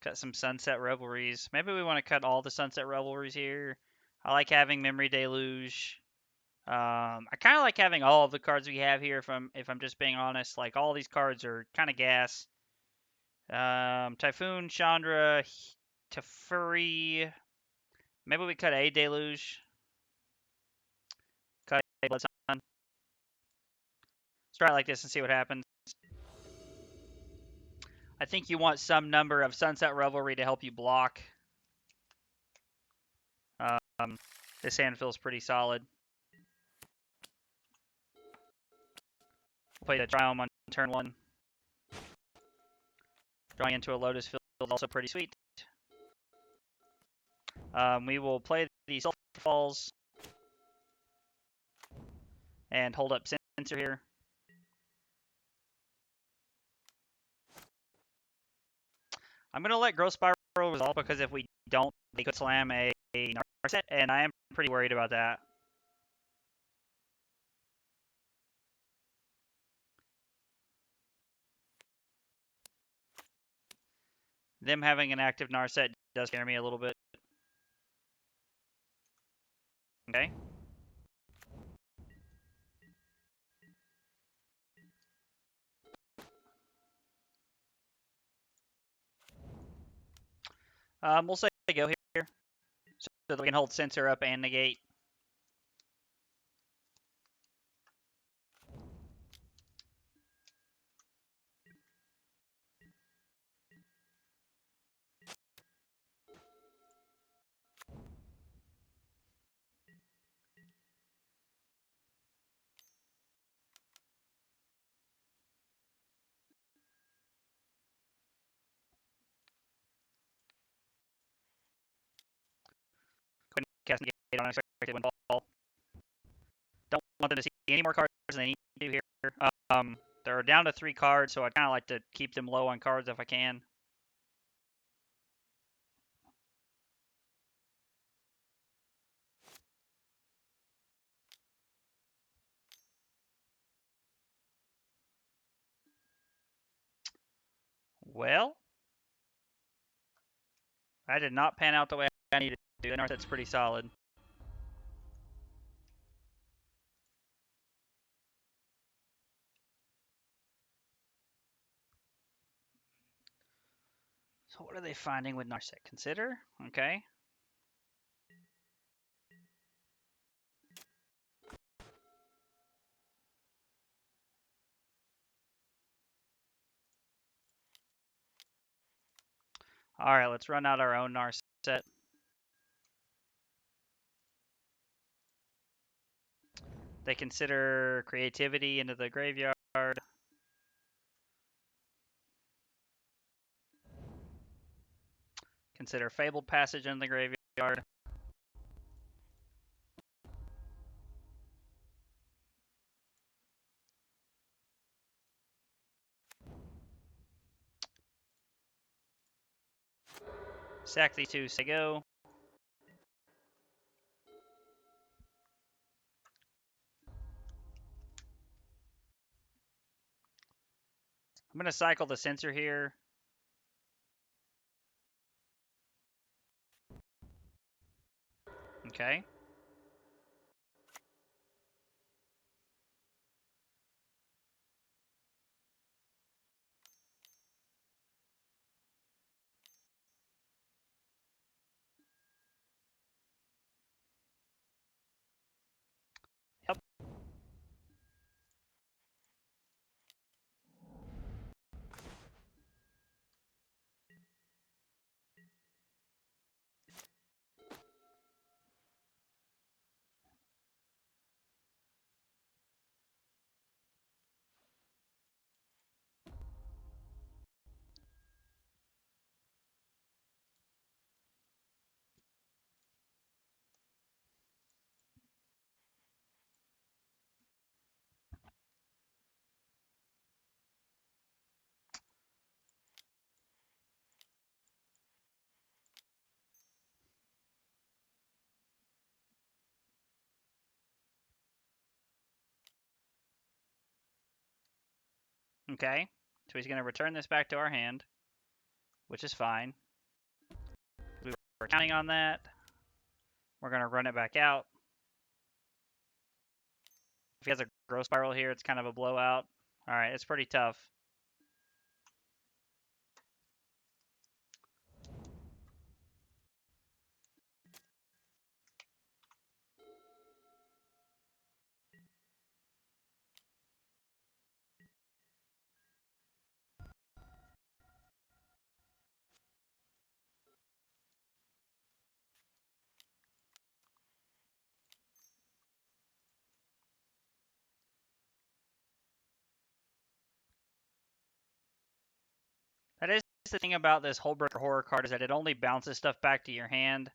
[SPEAKER 1] Cut some Sunset Revelries. Maybe we want to cut all the Sunset Revelries here. I like having Memory Deluge. I kind of like having all of the cards we have here. If I'm just being honest, like all these cards are kind of gas. Typhoon, Chandra, Teferi. Maybe we cut a Deluge. Cut a Blood Sun. Let's try it like this and see what happens. I think you want some number of Sunset Revelry to help you block. This hand feels pretty solid. Play the Triome on turn 1. Drawing into a Lotus Field is also pretty sweet. We will play the Sulfur Falls and hold up Censor here. I'm going to let Growth Spiral resolve because if we don't, they could slam a Narset, and I am pretty worried about that. Them having an active Narset does scare me a little bit. Okay. We'll say go here so that we can hold Censor up and Negate. Go ahead and cast Negate on Unexpected Windfall. Don't want them to see any more cards than they need to here. They're down to 3 cards, so I kind of like to keep them low on cards if I can. Well, I did not pan out the way I needed to. The Narset's pretty solid. So what are they finding with Narset? Consider? Okay. Alright, let's run out our own Narset. They consider Creativity into the graveyard. Consider Fabled Passage in the graveyard. Sack these two, say go. I'm going to cycle the Censor here. Okay. Yep. Okay. So he's going to return this back to our hand, which is fine. We were counting on that. We're going to run it back out. If he has a Growth Spiral here, it's kind of a blowout. All right, it's pretty tough. That is the thing about this Hullbreaker Horror card, is that it only bounces stuff back to your hand.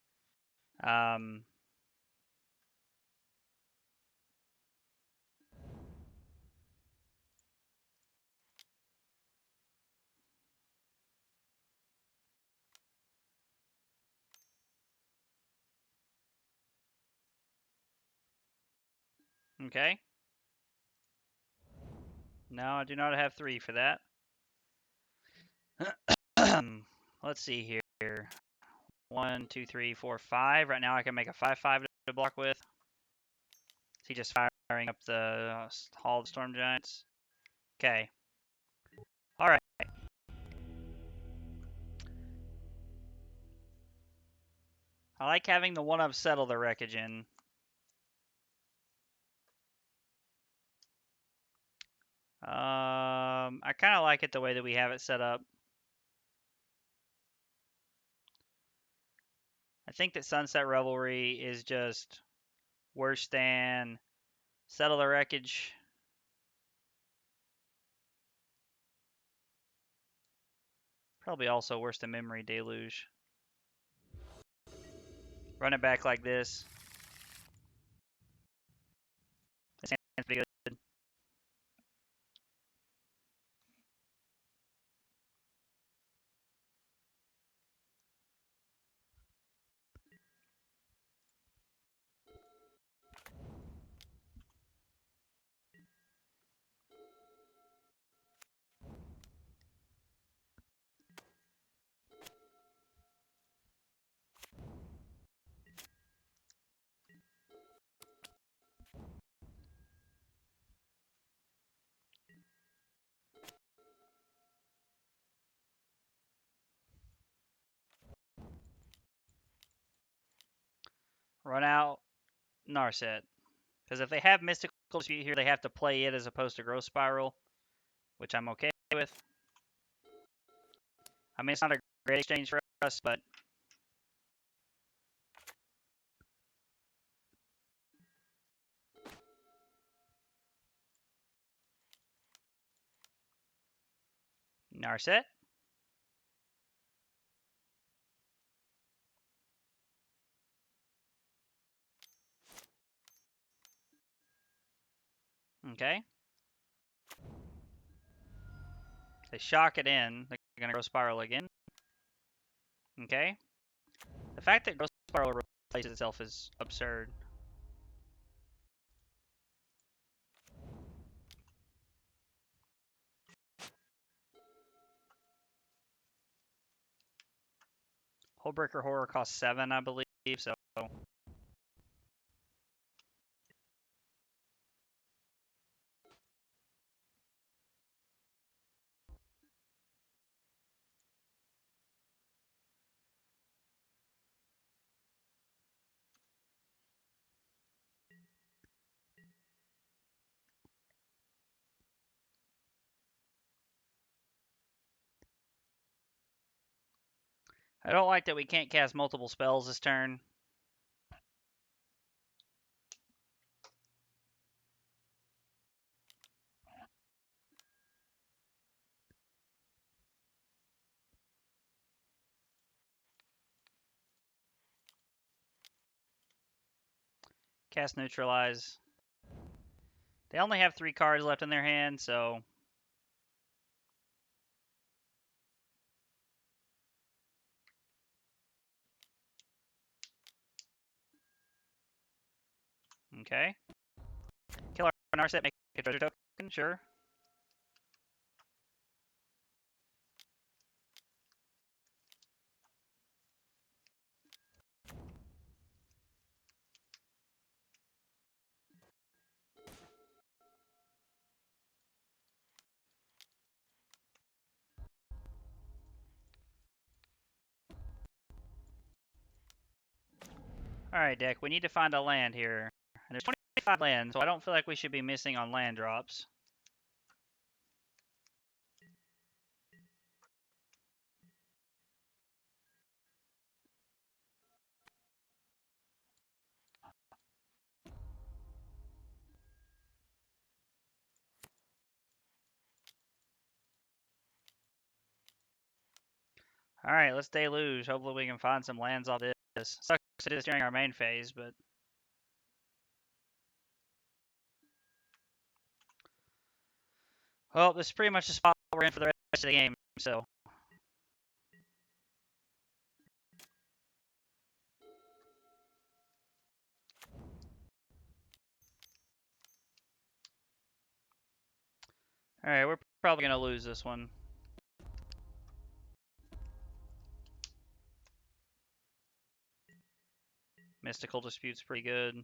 [SPEAKER 1] Okay. No, I do not have 3 for that. Let's see here. 1, 2, 3, 4, 5. Right now I can make a 5/5 to block with. Is he just firing up the Hall of the Storm Giants? Okay. All right. I like having the 1-up Settle the Wreckage in. I kind of like it the way that we have it set up. I think that Sunset Revelry is just worse than Settle the Wreckage. Probably also worse than Memory Deluge. Run it back like this. This hand's pretty good. Run out Narset. Because if they have Mystical Dispute here, they have to play it as opposed to Growth Spiral, which I'm okay with. I mean, it's not a great exchange for us, but Narset. Okay. They shock it in. They're going to Growth Spiral again. Okay. The fact that Growth Spiral replaces itself is absurd. Hullbreaker Horror costs 7, I believe, so... I don't like that we can't cast multiple spells this turn. Cast Neutralize. They only have 3 cards left in their hand, so... Okay. Kill our Narset, make a treasure token, sure. Alright, deck, we need to find a land here. And there's 25 lands, so I don't feel like we should be missing on land drops. Alright, let's deluge. Hopefully we can find some lands off this. Sucks it is during our main phase, but... Well, this is pretty much the spot we're in for the rest of the game, so... Alright, we're probably going to lose this one. Mystical Dispute's pretty good.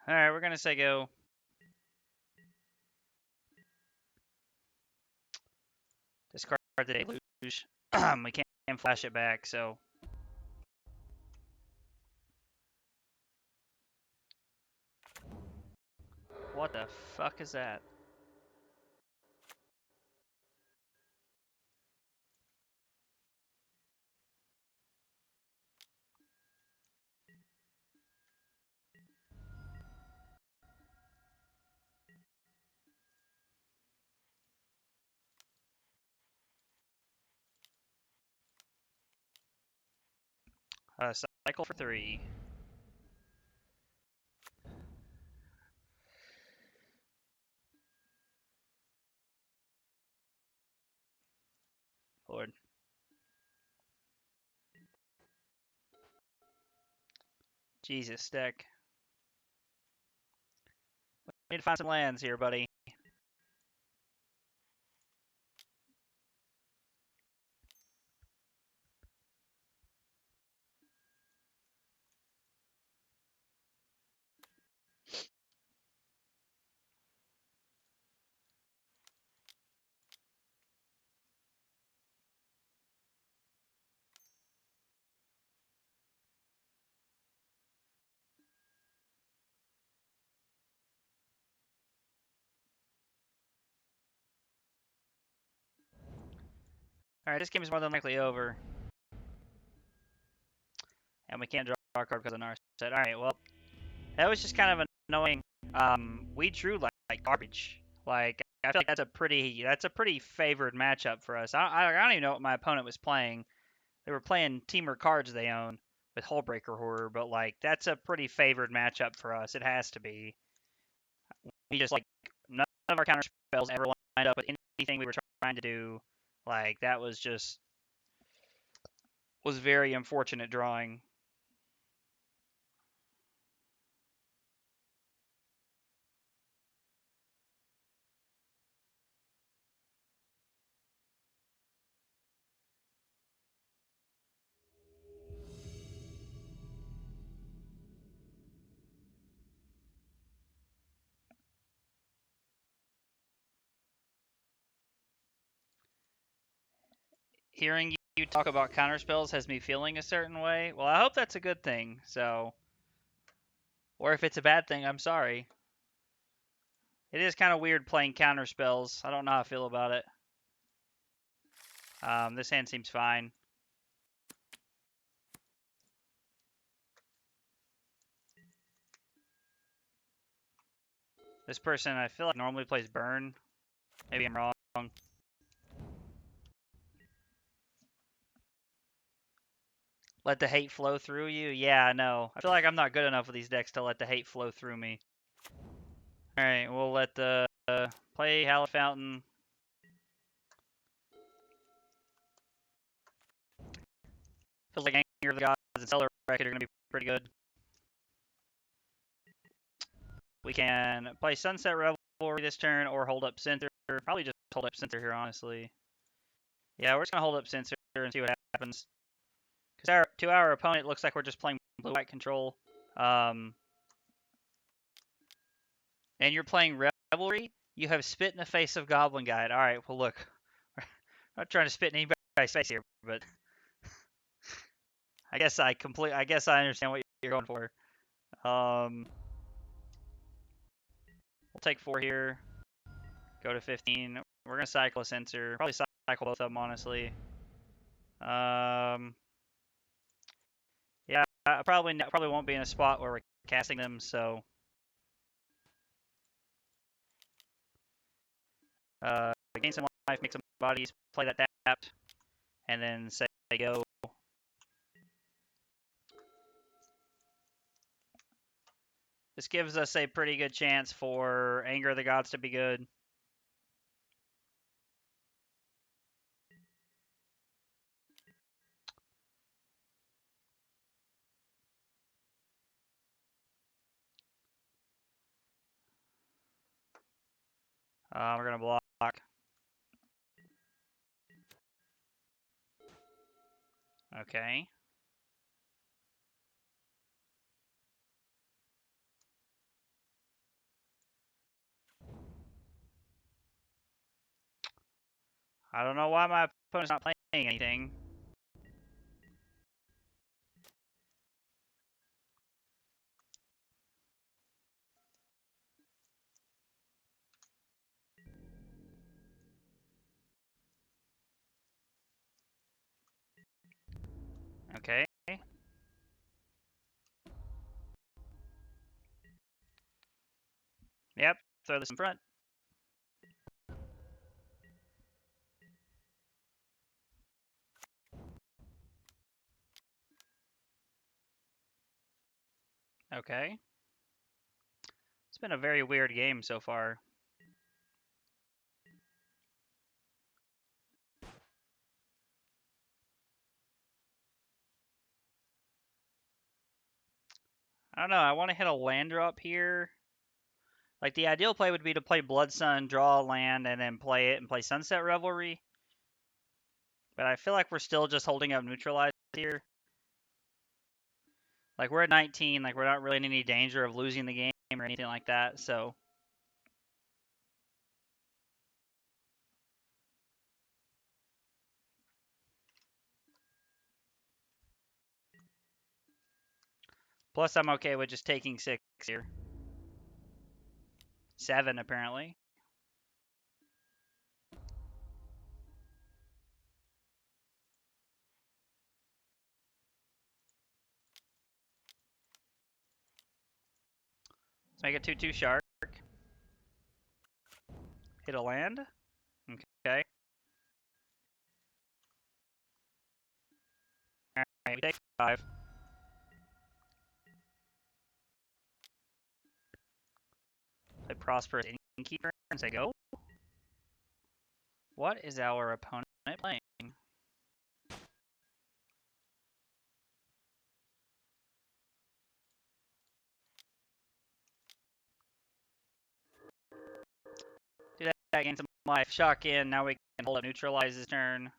[SPEAKER 1] Alright, we're going to say go. Discard the deluge. We can't flash it back, so... What the fuck is that? Cycle for 3. Lord. Jesus, deck. We need to find some lands here, buddy. Alright, this game is more than likely over. And we can't draw a card because of Narset. Alright, well, that was just kind of annoying. We drew like garbage. Like, I feel like that's a pretty favored matchup for us. I don't even know what my opponent was playing. They were playing Temur cards they own with Hullbreaker Horror, but like that's a pretty favored matchup for us. It has to be. We just like none of our counter spells ever lined up with anything we were trying to do. Like that was very unfortunate drawing. Hearing you talk about counter spells has me feeling a certain way. Well, I hope that's a good thing. So, or if it's a bad thing, I'm sorry. It is kind of weird playing counter spells. I don't know how I feel about it. This hand seems fine. This person, I feel like normally plays burn. Maybe I'm wrong. Let the hate flow through you? Yeah, I know. I feel like I'm not good enough with these decks to let the hate flow through me. Alright, we'll let the play Hallowed Fountain. Feels like Anger of the Gods and Settle the Wreckage are going to be pretty good. We can play Sunset Revelry this turn or hold up Censor. Probably just hold up Censor here, honestly. Yeah, we're just going to hold up Censor and see what happens. Because to our opponent, it looks like we're just playing blue-white control. And you're playing Revelry, you have spit in the face of Goblin Guide. All right, well, look. I'm not trying to spit in anybody's face here, but I guess I understand what you're going for. We'll take 4 here. Go to 15. We're going to cycle a Censor. Probably cycle both of them, honestly. Yeah, I probably won't be in a spot where we're casting them, so gain some life, make some bodies, play that tap, and then say go. This gives us a pretty good chance for Anger of the Gods to be good. We're going to block. Okay. I don't know why my opponent's not playing anything. Okay. Yep, throw this in front. Okay. It's been a very weird game so far. I don't know. I want to hit a land drop here. Like, the ideal play would be to play Blood Sun, draw a land, and then play it and play Sunset Revelry. But I feel like we're still just holding up Neutralize here. Like, we're at 19. Like, we're not really in any danger of losing the game or anything like that, so. Plus, I'm okay with just taking 6 here. 7, apparently. Let's make it 2/2 Shark. Hit a land. Okay. Alright, we take 5. Play Prosperous Innkeeper and say go. What is our opponent playing? Do that, gain some life. Shock in. Now we can hold up Neutralize his turn.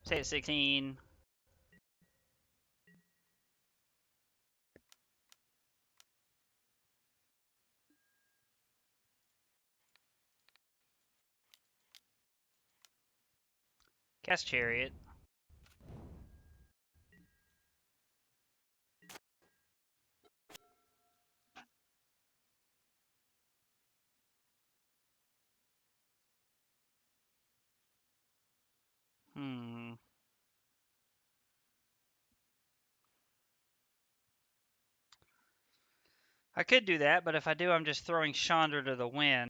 [SPEAKER 1] Say 16. Cast Chariot. I could do that, but if I do, I'm just throwing Chandra to the wind.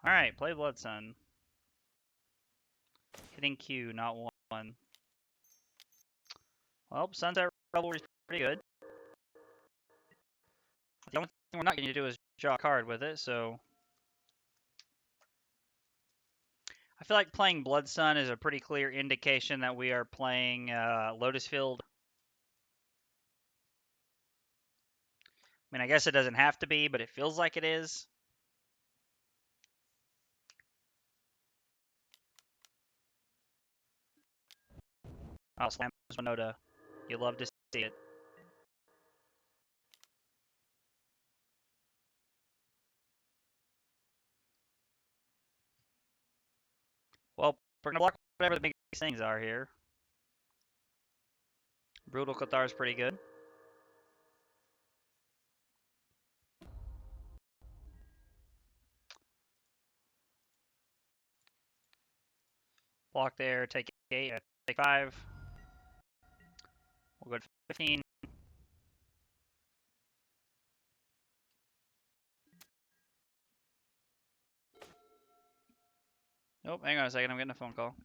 [SPEAKER 1] Alright, play Blood Sun. Hitting Q, not 1. Well, Sunset Revelry is pretty good. The only thing we're not going to do is draw a card with it, so... I feel like playing Blood Sun is a pretty clear indication that we are playing Lotus Field. I mean, I guess it doesn't have to be, but it feels like it is. Oh, Slam Winota. You love to see it. Well, we're going to block whatever the biggest things are here. Brutal Cathar is pretty good. Block there, take 8, take 5. We'll go to 15. Nope, hang on a second, I'm getting a phone call.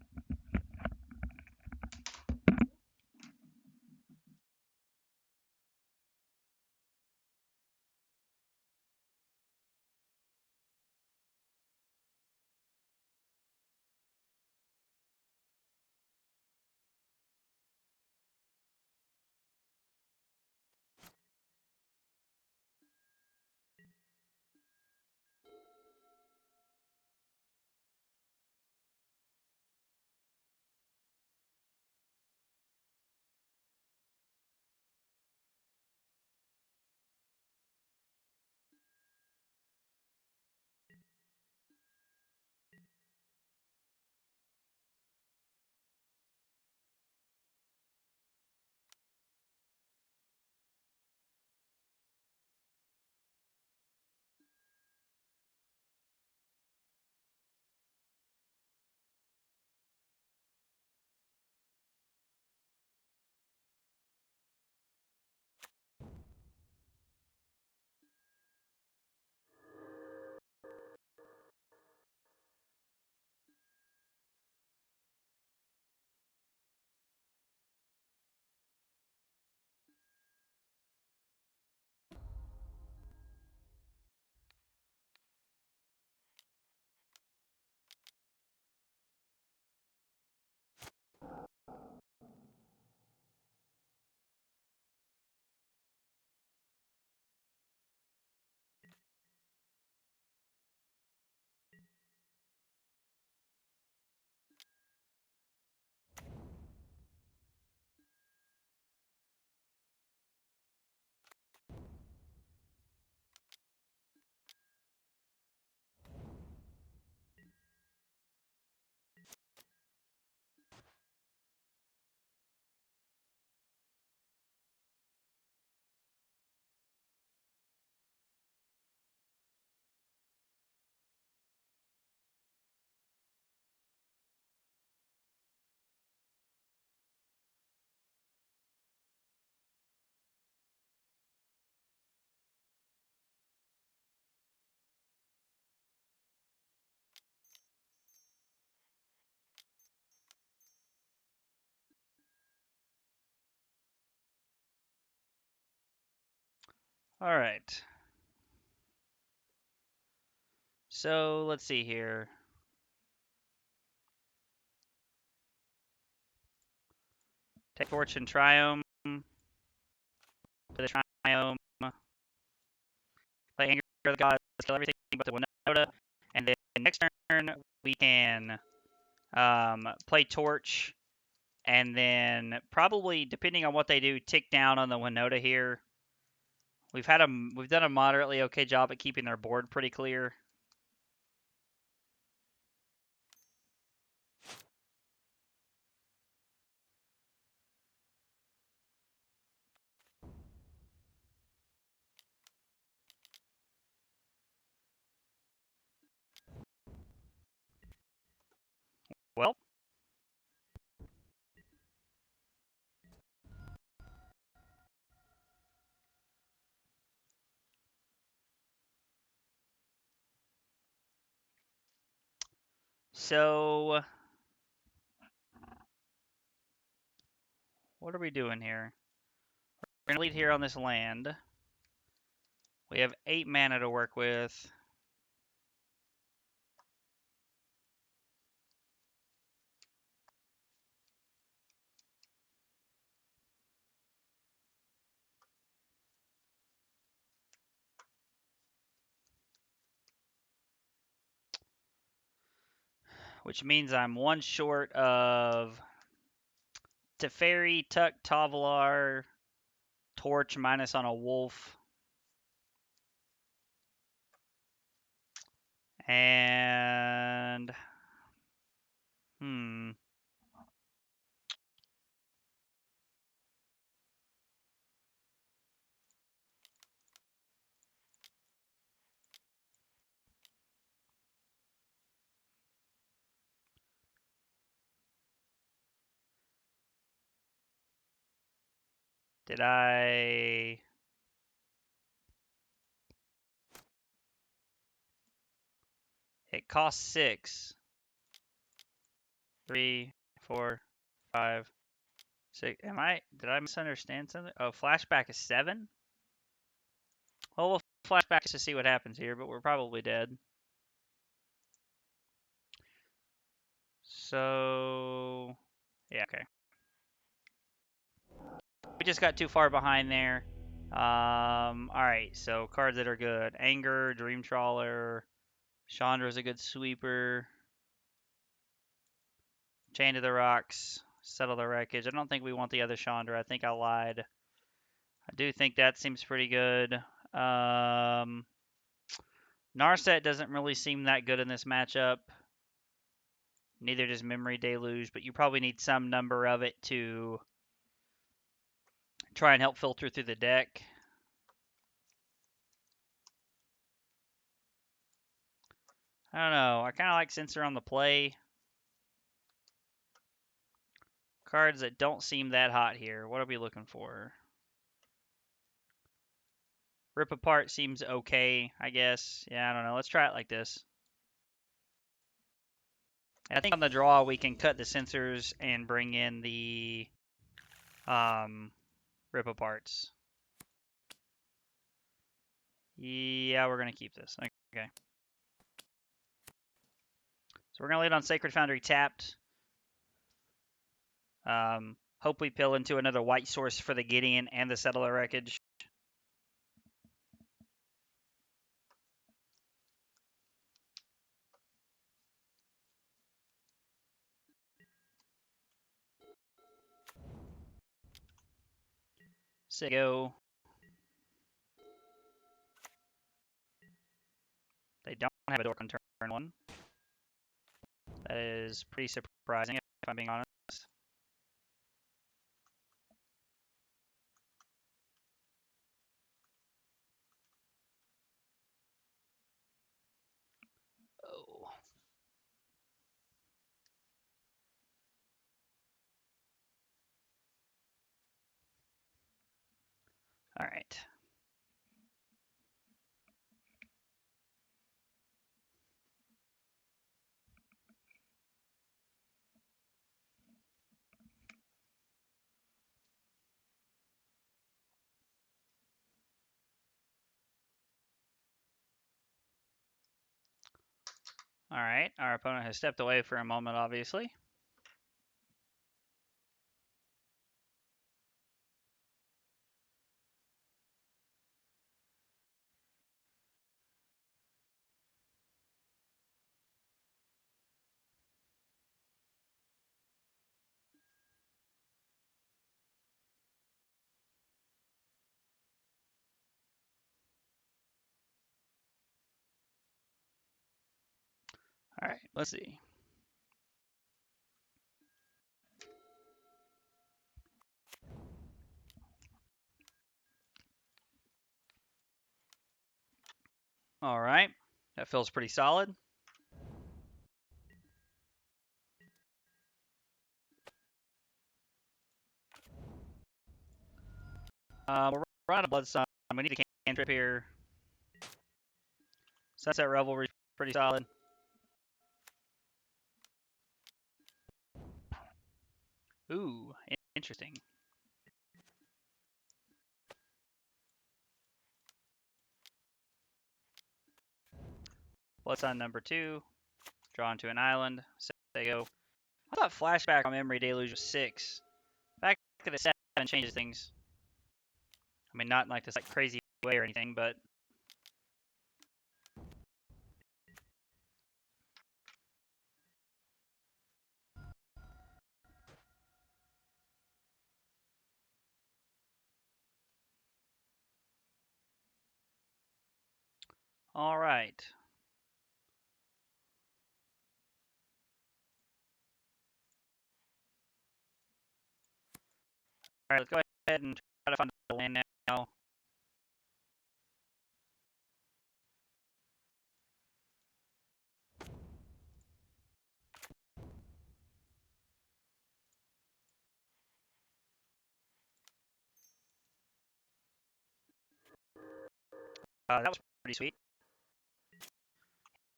[SPEAKER 1] All right. So let's see here. Take Fortune Triome. Play the Triome. Play Anger of the Gods. Kill everything but the Winota. And then next turn we can play Torch. And then probably, depending on what they do, tick down on the Winota here. We've done a moderately okay job at keeping their board pretty clear. Well, so what are we doing here? We're going to lead here on this land. We have 8 mana to work with. Which means I'm one short of Teferi, Tuck, Tavalar, Torch minus on a Wolf. And did I... It costs 6. 3, 4, 5, 6. Did I misunderstand something? Oh, flashback is 7? Well, we'll flashback to see what happens here, but we're probably dead. So, yeah, okay. We just got too far behind there. Alright, so cards that are good. Anger, Dream Trawler, Chandra's a good sweeper. Chain to the Rocks, Settle the Wreckage. I don't think we want the other Chandra. I think I lied. I do think that seems pretty good. Narset doesn't really seem that good in this matchup. Neither does Memory Deluge, but you probably need some number of it to try and help filter through the deck. I don't know. I kind of like Censor on the play. Cards that don't seem that hot here. What are we looking for? Rip Apart seems okay, I guess. Yeah, I don't know. Let's try it like this. And I think on the draw we can cut the Censors and bring in the Rip Aparts. Yeah, we're going to keep this. Okay. So we're going to lead on Sacred Foundry tapped. Hope we pill into another white source for the Gideon and the Settle the Wreckage. So go. They don't have a dork on turn 1. That is pretty surprising, if I'm being honest. Oh. All right. All right, our opponent has stepped away for a moment, obviously. All right, let's see. All right, that feels pretty solid. We're running a Blood Sun. We need a cantrip here. Sunset Revelry, pretty solid. Ooh, interesting. Blood Sun number 2, drawn to an island. So they go. I thought Flashback on Memory Deluge was 6. The fact that it's 7 changes things. I mean, not in like this like crazy way or anything, but all right. All right, let's go ahead and try to find the land now. That was pretty sweet.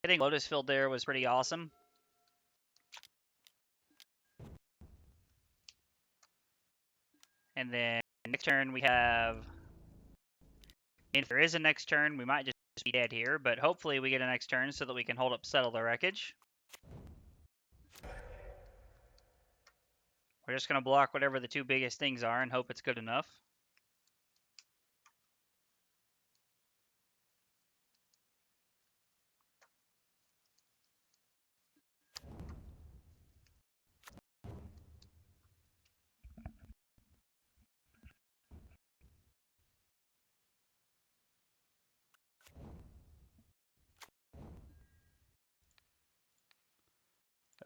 [SPEAKER 1] Hitting Lotus Field there was pretty awesome. And then next turn we have. If there is a next turn, we might just be dead here, but hopefully we get a next turn so that we can hold up Settle the Wreckage. We're just going to block whatever the 2 biggest things are and hope it's good enough.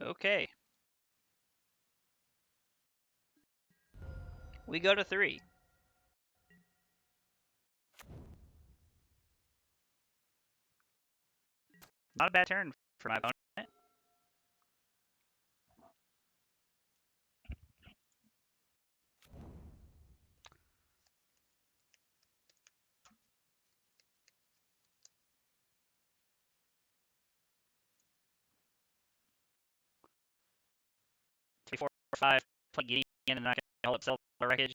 [SPEAKER 1] Okay. We go to 3. Not a bad turn for my opponent. Three, 4, 5, play Gideon, and I can hold up Settle the Wreckage.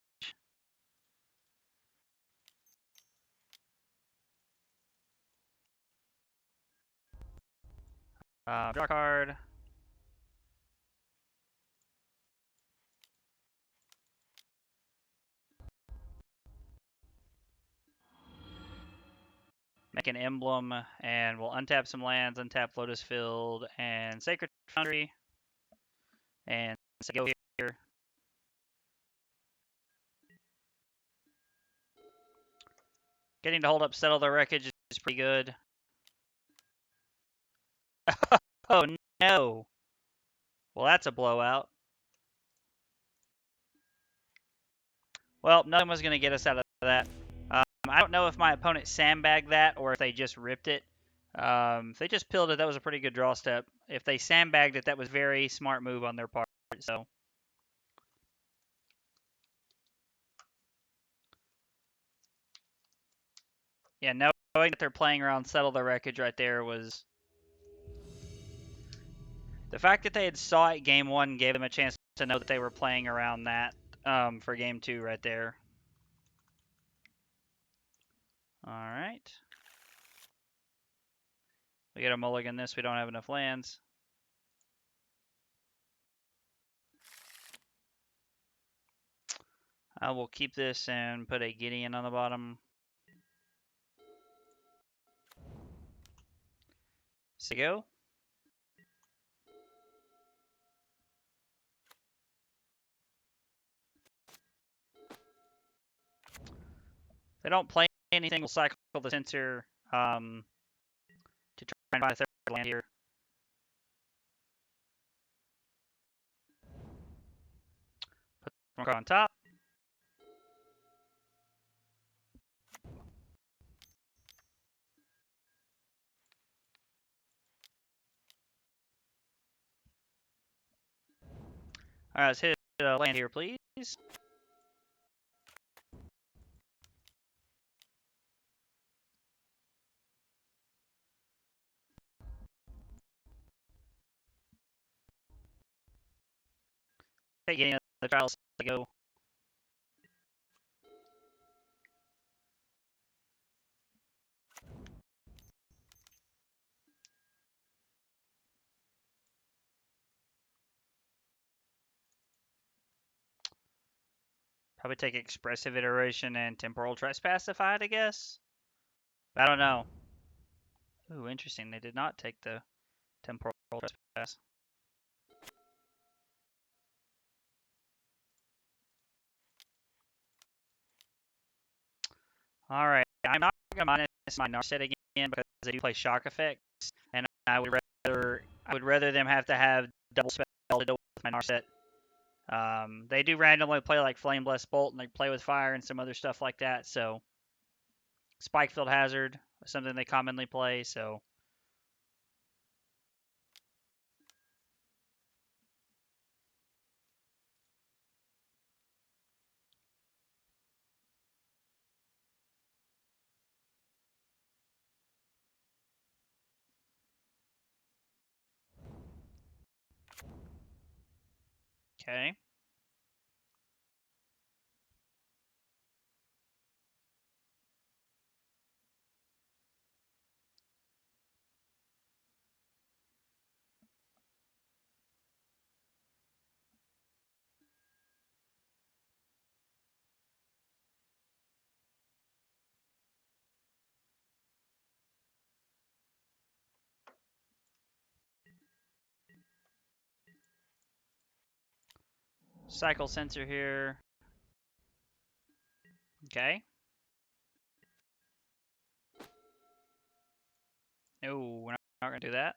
[SPEAKER 1] Draw a card. Make an emblem, and we'll untap some lands, untap Lotus Field and Sacred Foundry, and go here. Getting to hold up Settle the Wreckage is pretty good. Oh no! Well, that's a blowout. Well, nothing was going to get us out of that. I don't know if my opponent sandbagged that or if they just ripped it. If they just pilled it, that was a pretty good draw step. If they sandbagged it, that was a very smart move on their part. So, yeah, knowing that they're playing around Settle the Wreckage right there was... The fact that they had saw it game 1 gave them a chance to know that they were playing around that for game 2 right there. All right. We get a mulligan this, we don't have enough lands. I will keep this and put a Gideon on the bottom. So go. If they don't play anything, we'll cycle the Censor to try and find a third land here. Put one card on top. Alright, let's hit a land here, please. Okay, getting the trials to go. Probably take Expressive Iteration and Temporal Trespass if I had to guess. I don't know. Ooh, interesting. They did not take the Temporal Trespass. Alright, I'm not going to minus my Narset again because they do play shock effects, and I would rather them have to have double spell to deal with my Narset. They do randomly play like Flame Blessed Bolt, and they play with fire and some other stuff like that, so Spikefield Hazard is something they commonly play, so okay. Cycle Censor here. Okay. No, we're not going to do that.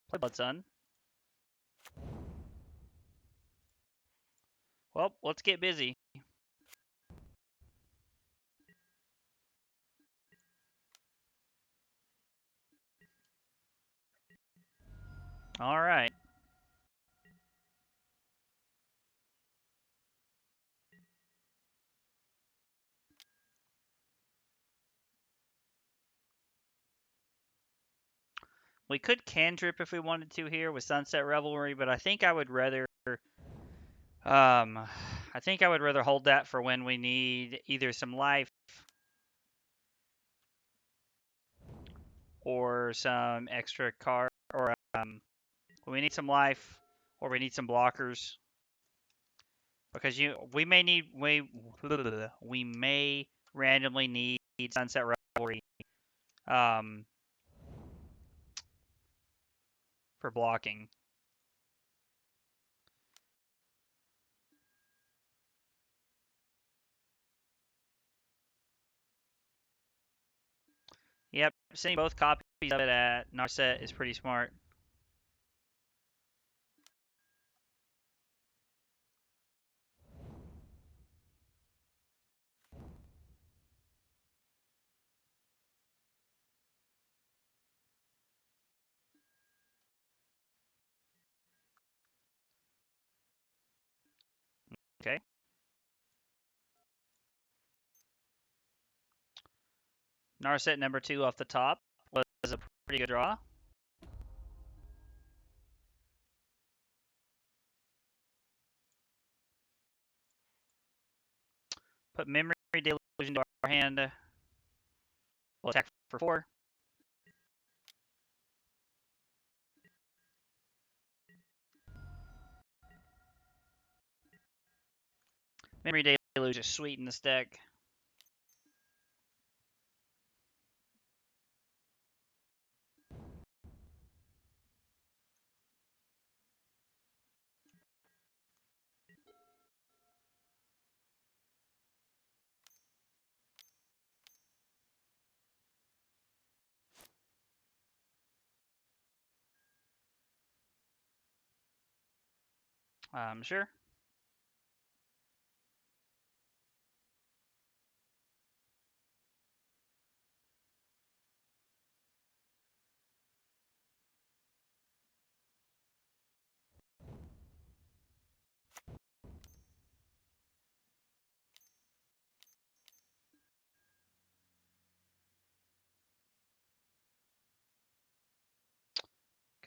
[SPEAKER 1] Play Blood Sun. Well, let's get busy. All right. We could cantrip if we wanted to here with Sunset Revelry, but I think I would rather hold that for when we need either some life or some extra card, or when we need some life or we need some blockers, because we may randomly need Sunset Revelry for blocking. Yep, sending both copies of it at Narset is pretty smart. Okay. Narset number 2 off the top was a pretty good draw. Put Memory Deluge into our hand. We'll attack for 4. Memory Deluge is sweet in this deck. Sure.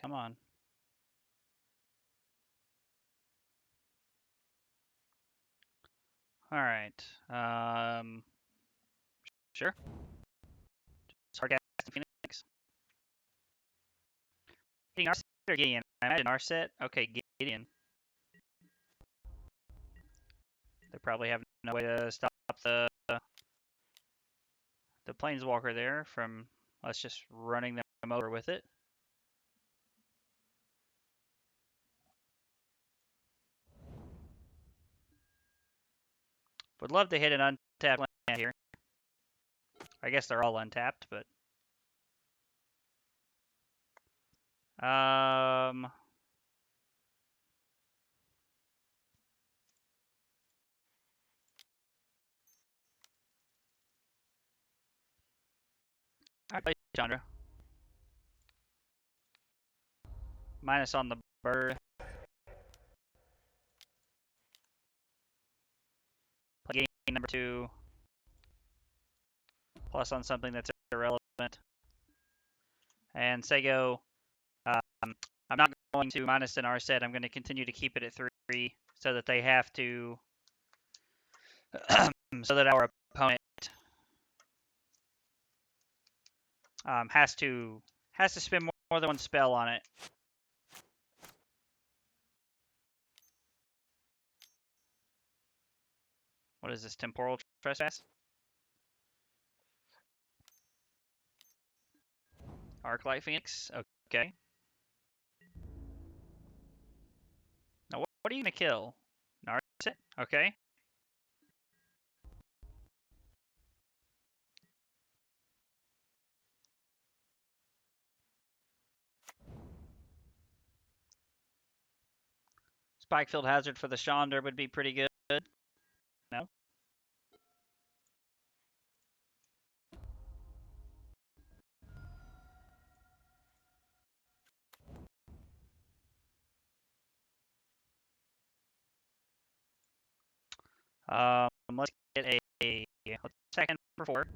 [SPEAKER 1] Come on. All right. Sure. Sarcastic Phoenix. Hitting Narset or Gideon? I imagine Narset. Okay, Gideon. They probably have no way to stop the Planeswalker there from us just running them over with it. Would love to hit an untapped land here. I guess they're all untapped, but all right, play Chandra. Minus on the bird. Play game number 2. Plus on something that's irrelevant. And Sego, I'm not going to minus an Narset. I'm going to continue to keep it at 3 so that they have to, so that our opponent has to spend more than one spell on it. What is this, Temporal Trespass? Arclight Phoenix, okay. Now what are you going to kill? Narset, okay. Spikefield Hazard for the Chandra would be pretty good. No? Let's get a second for 4.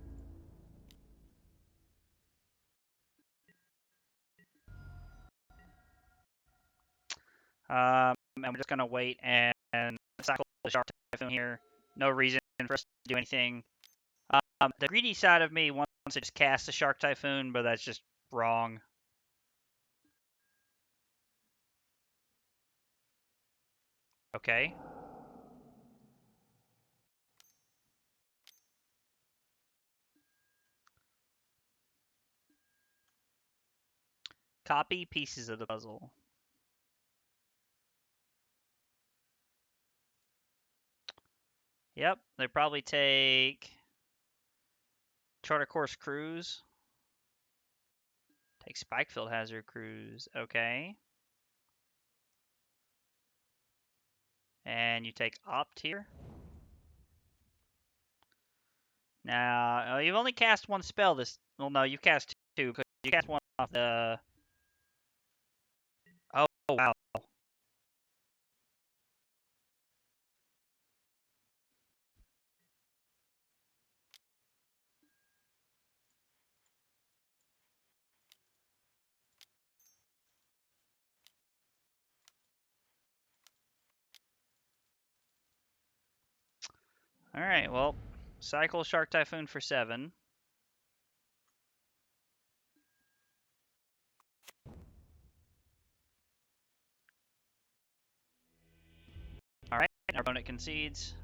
[SPEAKER 1] And we're just gonna wait and cycle the Shark Typhoon here. No reason for us to do anything. The greedy side of me wants to just cast the Shark Typhoon, but that's just wrong. Okay. Copy pieces of the puzzle. Yep, they probably take Charter Course Cruise. Take Spikefield Hazard Cruise. Okay. And you take Opt here. Now, you've only cast one spell this... Well, no, you've cast 2, because you cast one off the... Oh, wow. Alright, well, cycle Shark Typhoon for 7. Alright, our opponent concedes.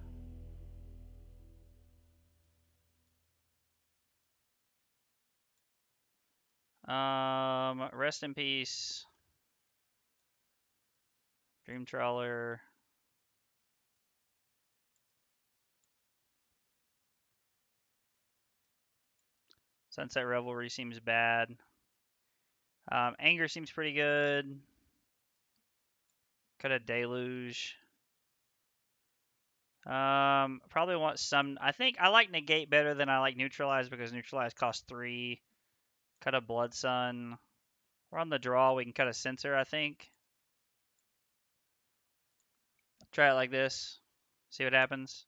[SPEAKER 1] Rest in peace. Dream Trawler. Sunset Revelry seems bad. Anger seems pretty good. Could have Deluge. Probably want some. I think I like Negate better than I like Neutralize because Neutralize costs 3. Cut a Blood Sun. We're on the draw. We can cut a Censor, I think. Try it like this. See what happens.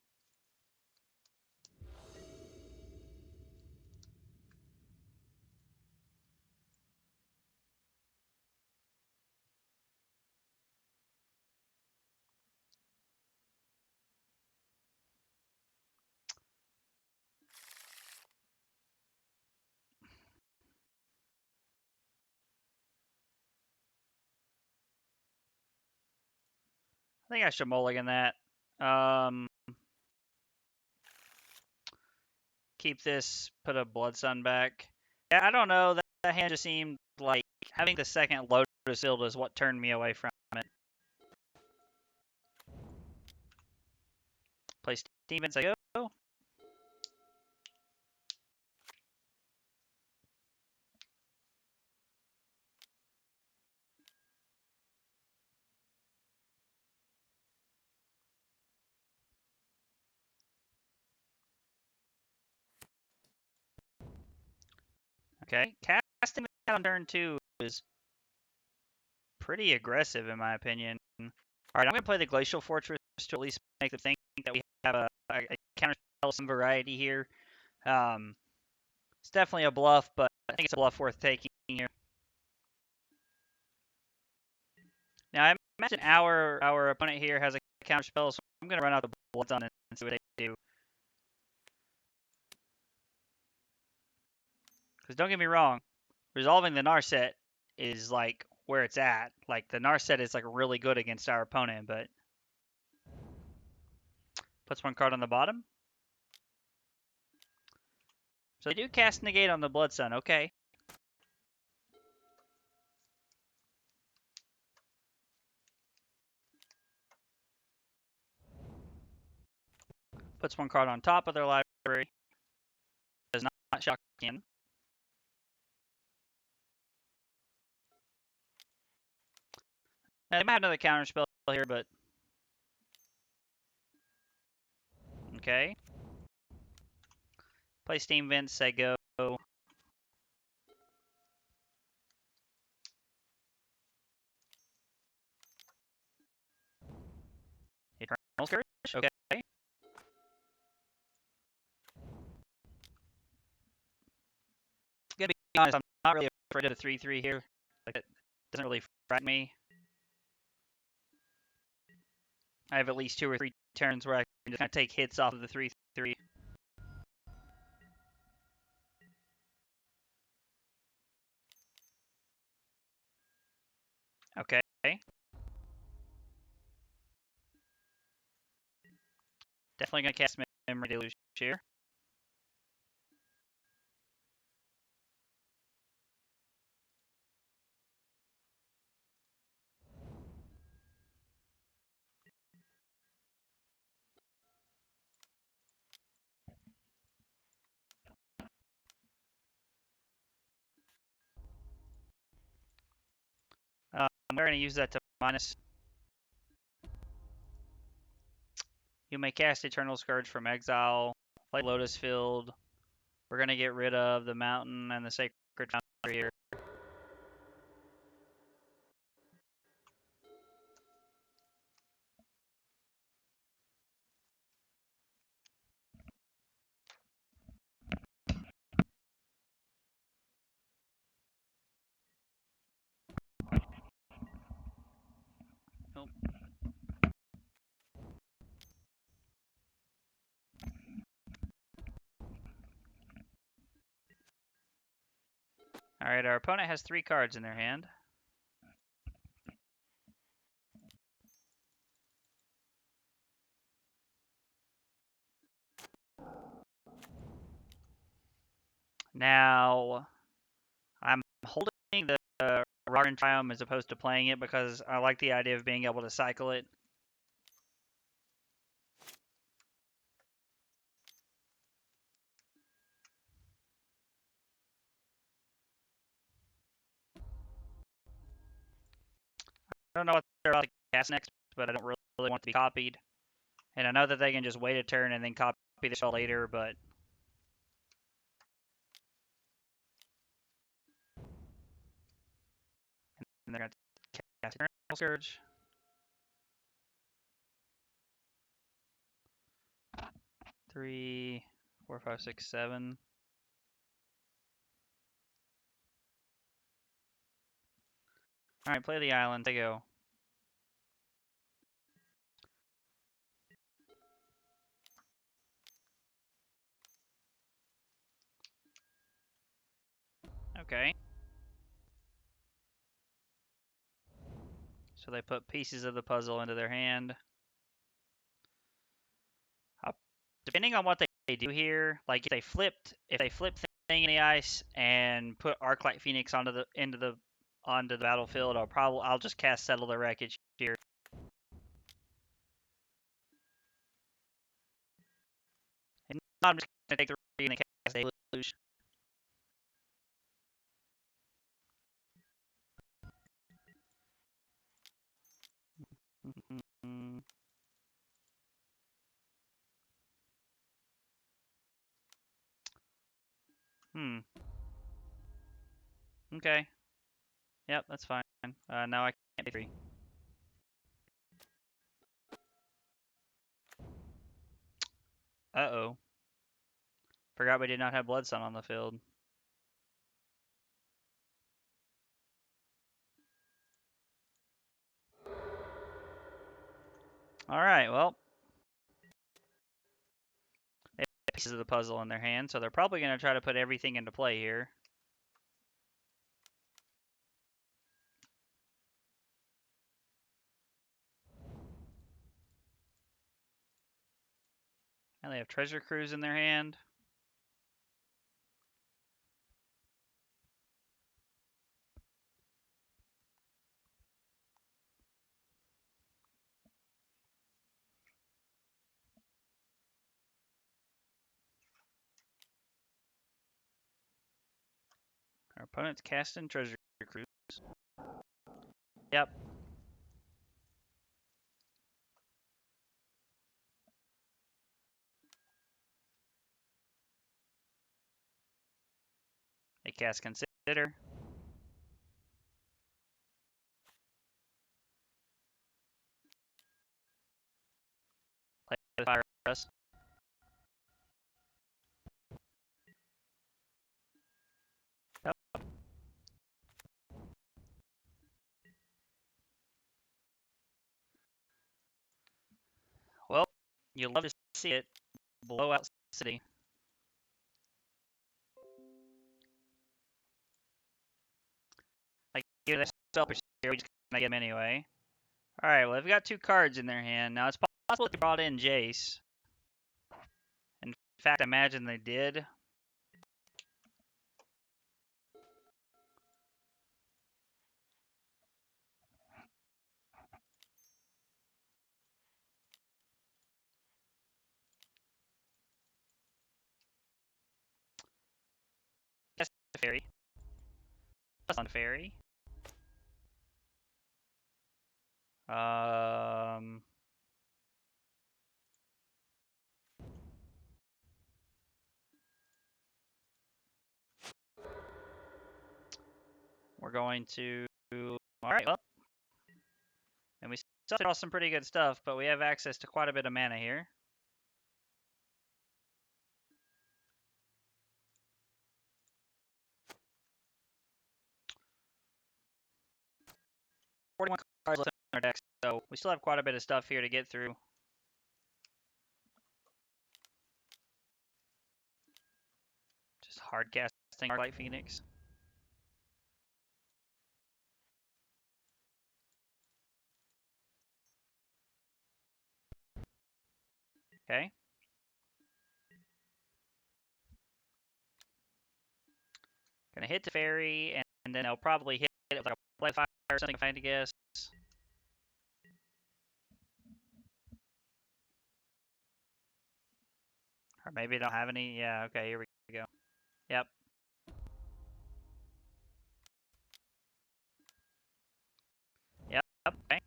[SPEAKER 1] I think I should mulligan that. Keep this, put a Blood Sun back. Yeah, I don't know. That hand just seemed like having the second Lotus Field is what turned me away from it. Play Stevens, I go. Okay, casting that on turn 2 is pretty aggressive in my opinion. All right, I'm gonna play the Glacial Fortress to at least make them think that we have a counter spell some variety here. It's definitely a bluff, but I think it's a bluff worth taking here. Now I imagine our opponent here has a counter spell, so I'm gonna run out the Blood Sun and see what they do. Because don't get me wrong, resolving the Narset is like where it's at. Like the Narset is like really good against our opponent, but puts one card on the bottom. So they do cast Negate on the Blood Sun. Okay. Puts one card on top of their library. Does not shock in. Now, they might have another counter spell here, but okay. Play Steam Vents, say go. Eternal Scourge, okay. Gonna be honest, I'm not really afraid of the 3/3 here. Like it doesn't really frighten me. I have at least 2 or 3 turns where I can just kind of take hits off of the 3/3. Okay. Definitely gonna cast Memory Deluge here. We're gonna use that to minus. You may cast Eternal Scourge from exile, play Lotus Field. We're gonna get rid of the mountain and the Sacred Foundry here. Nope. Alright, our opponent has 3 cards in their hand. Now, I'm holding the Raugrin Triome as opposed to playing it because I like the idea of being able to cycle it. I don't know what they're about to cast next, but I don't really want to be copied. And I know that they can just wait a turn and then copy the spell later, but... And they're going to cast Eternal Scourge. Three, 4, 5, 6, 7. Alright, play the island. They go. Okay. So they put pieces of the puzzle into their hand. Depending on what they do here, like if they flipped thing in the ice and put Arclight Phoenix onto the battlefield, I'll just cast Settle the Wreckage here. And I'm just gonna take the 3 and cast a Deluge. Okay. Yep, that's fine. Now I can't pay 3. Uh-oh. Forgot we did not have Bloodsun on the field. Alright, well. They have pieces of the puzzle in their hand, so they're probably going to try to put everything into play here. And they have Treasure Cruise in their hand. Our opponent's casting Treasure Cruise. Yep. They cast Consider. Play the Fire Us. Yep. Well, you'll love to see it blow out City. Like, give that spell here, we just gonna get them anyway. Alright, well, they've got 2 cards in their hand. Now, it's possible they brought in Jace. In fact, I imagine they did. Guess Teferi. Plus on Teferi. We're going to... Alright, well. And we still draw some pretty good stuff, but we have access to quite a bit of mana here. $41 cards left in our deck, so we still have quite a bit of stuff here to get through. Just hard casting Arclight Phoenix. Okay. Gonna hit Teferi, and then they'll probably hit it with like a blade fire or something, if I had to guess. Or maybe they don't have any. Yeah, okay, here we go. Yep. Yep, okay.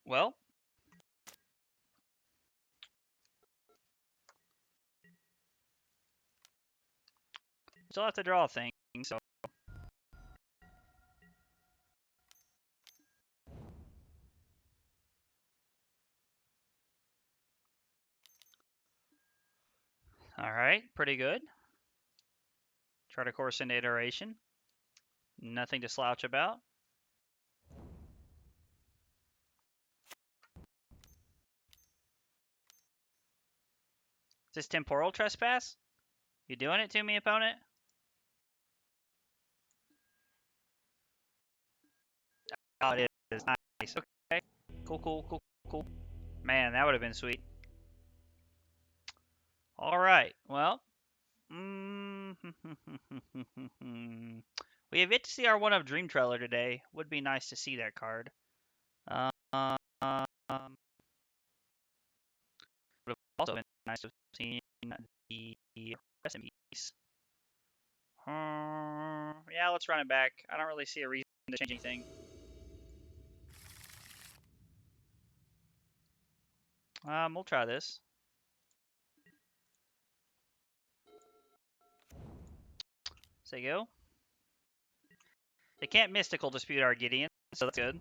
[SPEAKER 1] Well, still have to draw things, so. Alright, pretty good. Try to course into iteration. Nothing to slouch about. Is this temporal trespass? You doing it to me, opponent? Oh, it is. Nice. Okay. Cool. Man, that would have been sweet. Alright, well. We have yet to see our one of Dream Trawler today. Would be nice to see that card. Um, would have also been nice to have seen the rest in peace. Yeah, let's run it back. I don't really see a reason to change anything. We'll try this. Say go. They can't mystical dispute our Gideon, so that's good.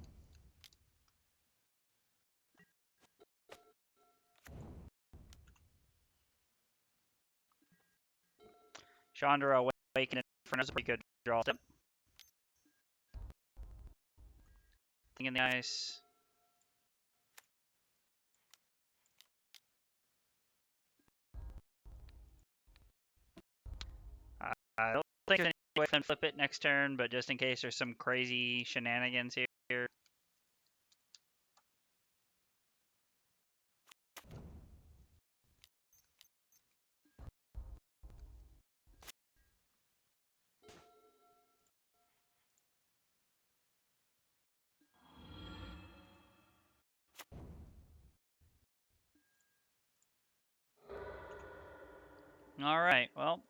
[SPEAKER 1] Chandra Awaken Inferno is a pretty good draw step. Thing in the ice. I don't think there's any way for them to flip it next turn, but just in case there's some crazy shenanigans here. Alright, well.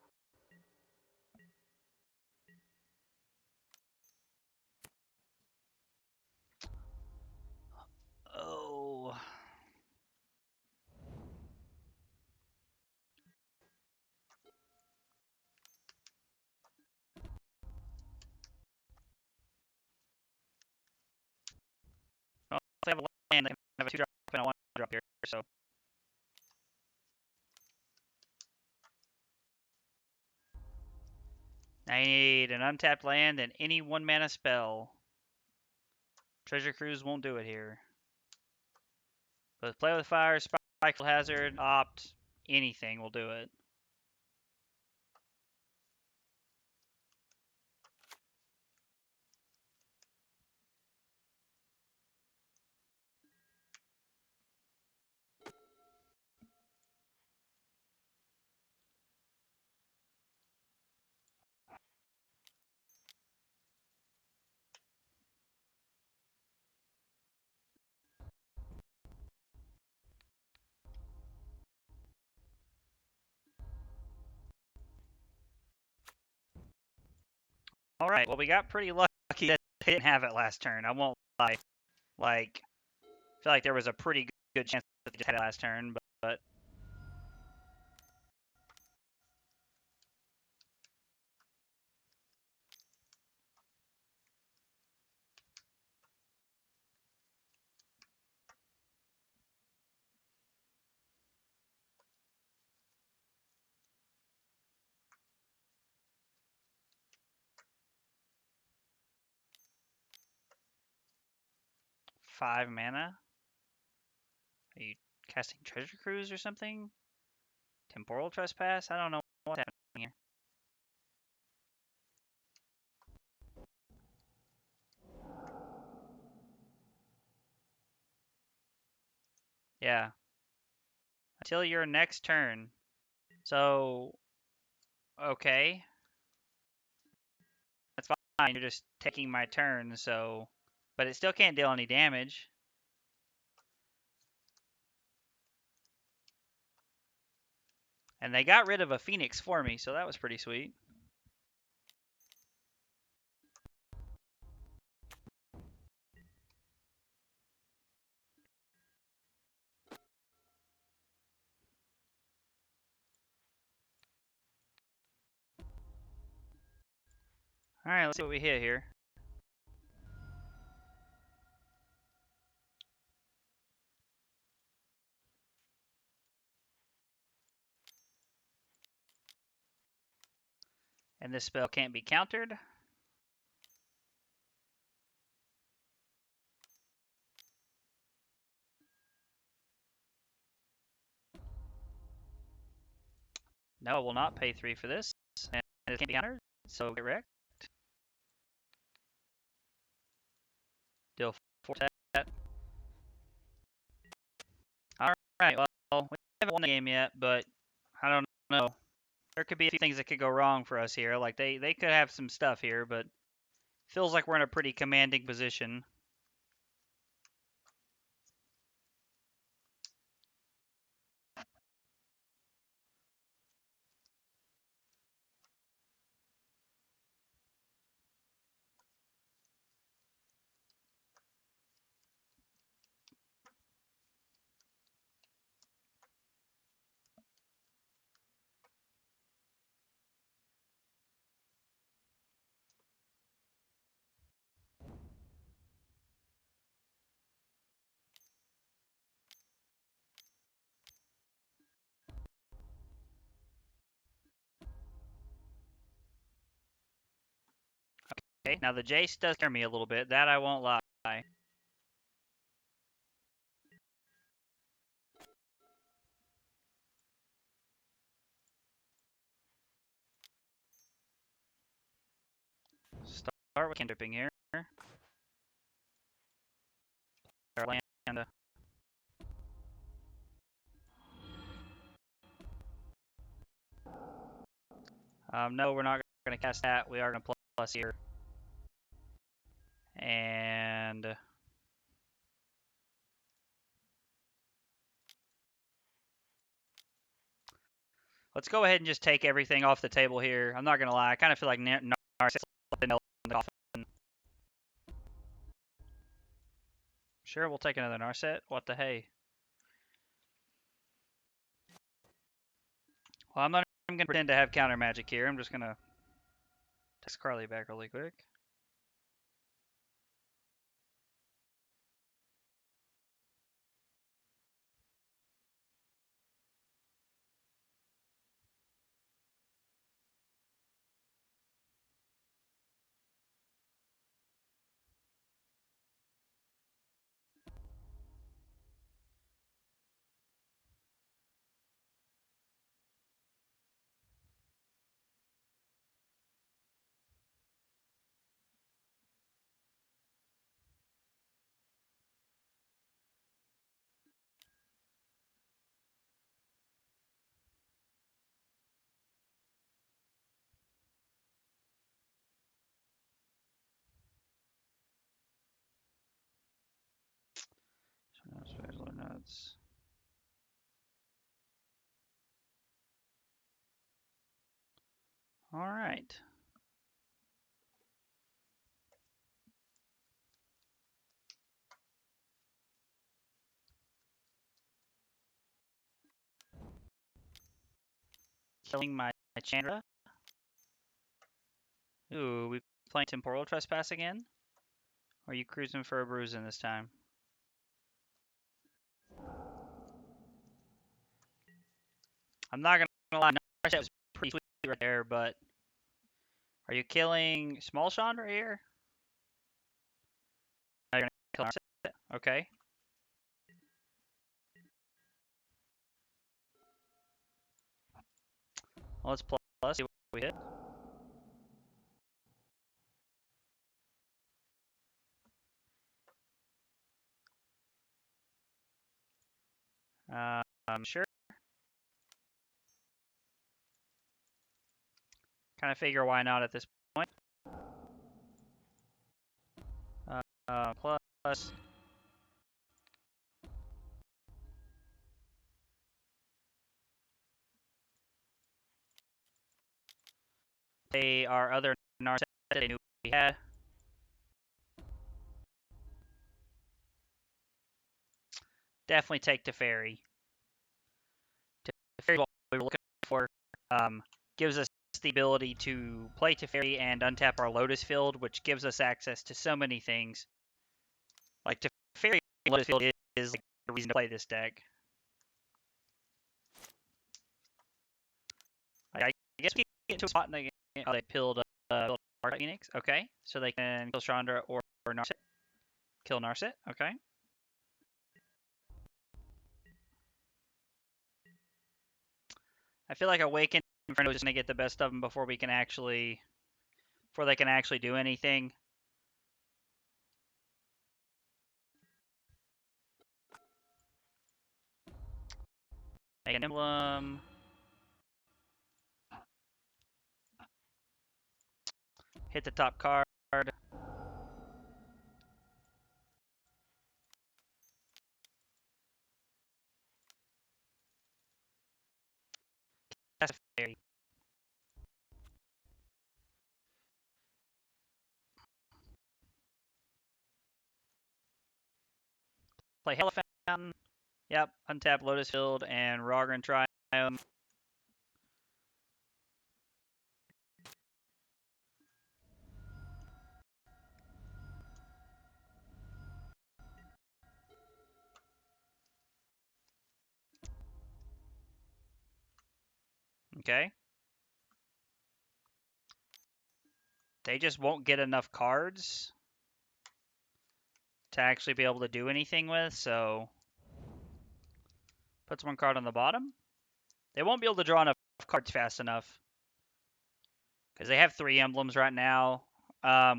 [SPEAKER 1] Oh. Well, if they have a land, they can have a 2-drop and a 1-drop here, so. I need an untapped land and any 1-mana spell. Treasure Cruise won't do it here. But Play with Fire, Spiteful Hazard, Opt, anything will do it. Alright, well, we got pretty lucky that they didn't have it last turn. I won't lie. Like, I feel like there was a pretty good chance that they just had it last turn, but 5 mana? Are you casting Treasure Cruise or something? Temporal Trespass? I don't know what's happening here. Yeah. Until your next turn. So, okay. That's fine. You're just taking my turn, so. But it still can't deal any damage. And they got rid of a Phoenix for me, so that was pretty sweet. Alright, let's see what we hit here. And this spell can't be countered. No, I will not pay 3 for this. And it can't be countered, so get wrecked. Deal 4 to that. Alright, well, we haven't won the game yet, but I don't know. There could be a few things that could go wrong for us here. Like, they could have some stuff here, but feels like we're in a pretty commanding position. Okay, now the Jace does scare me a little bit. That I won't lie. Start with cantripping here. Land. No, we're not going to cast that. We are going to plus here. And let's go ahead and just take everything off the table here. I'm not going to lie. I kind of feel like Narset in the coffin. Sure, we'll take another Narset. What the hey? Well, I'm not even going to pretend to have counter magic here. I'm just going to text Carly back really quick. Special notes. All right. Killing my Chandra. Ooh, we playing Temporal Trespass again? Or are you cruising for a bruising this time? I'm not gonna lie, Narset was pretty sweet right there, but are you killing Small Chandra here? Are you gonna kill Narset? Okay. Well, let's plus see what we hit. Sure. Kind of figure why not at this point. Plus. They are other Narset that they knew we had. Definitely take Teferi. Teferi is what we were looking for. Gives us the ability to play Teferi and untap our Lotus Field, which gives us access to so many things. Like Teferi and Lotus Field is like the reason to play this deck. I guess we get to a spot and they pilled Shark Phoenix. Okay, so they can kill Chandra or Narset. Kill Narset. Okay. I feel like Awakened Inferno is going to get the best of them before they can actually do anything. Make an emblem. Hit the top card. That's a fairy. Play Hallowed Fountain. Yep, untap Lotus Field and Raugrin Triome. Okay. They just won't get enough cards to actually be able to do anything with, so puts one card on the bottom. They won't be able to draw enough cards fast enough because they have 3 emblems right now.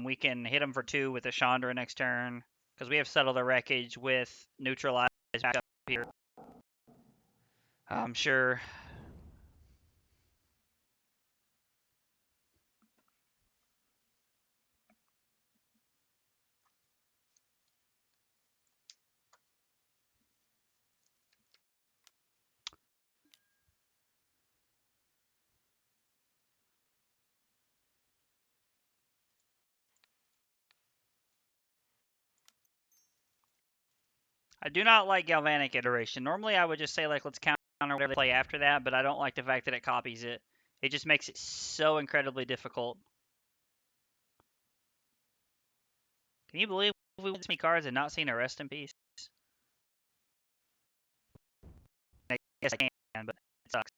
[SPEAKER 1] We can hit them for 2 with a Chandra next turn because we have Settle the Wreckage with Neutralize back up here. I'm sure. I do not like Galvanic Iteration. Normally I would just say, like, let's counter whatever they play after that, but I don't like the fact that it copies it. It just makes it so incredibly difficult. Can you believe we won this many cards and not seen a Rest in Peace? I guess I can, but it sucks.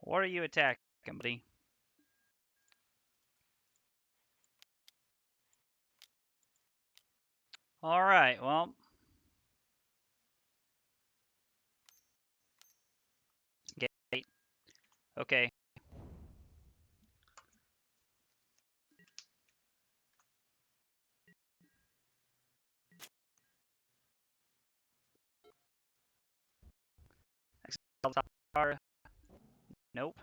[SPEAKER 1] What are you attacking, buddy? Alright, well. Gate. Okay. Top card. Nope.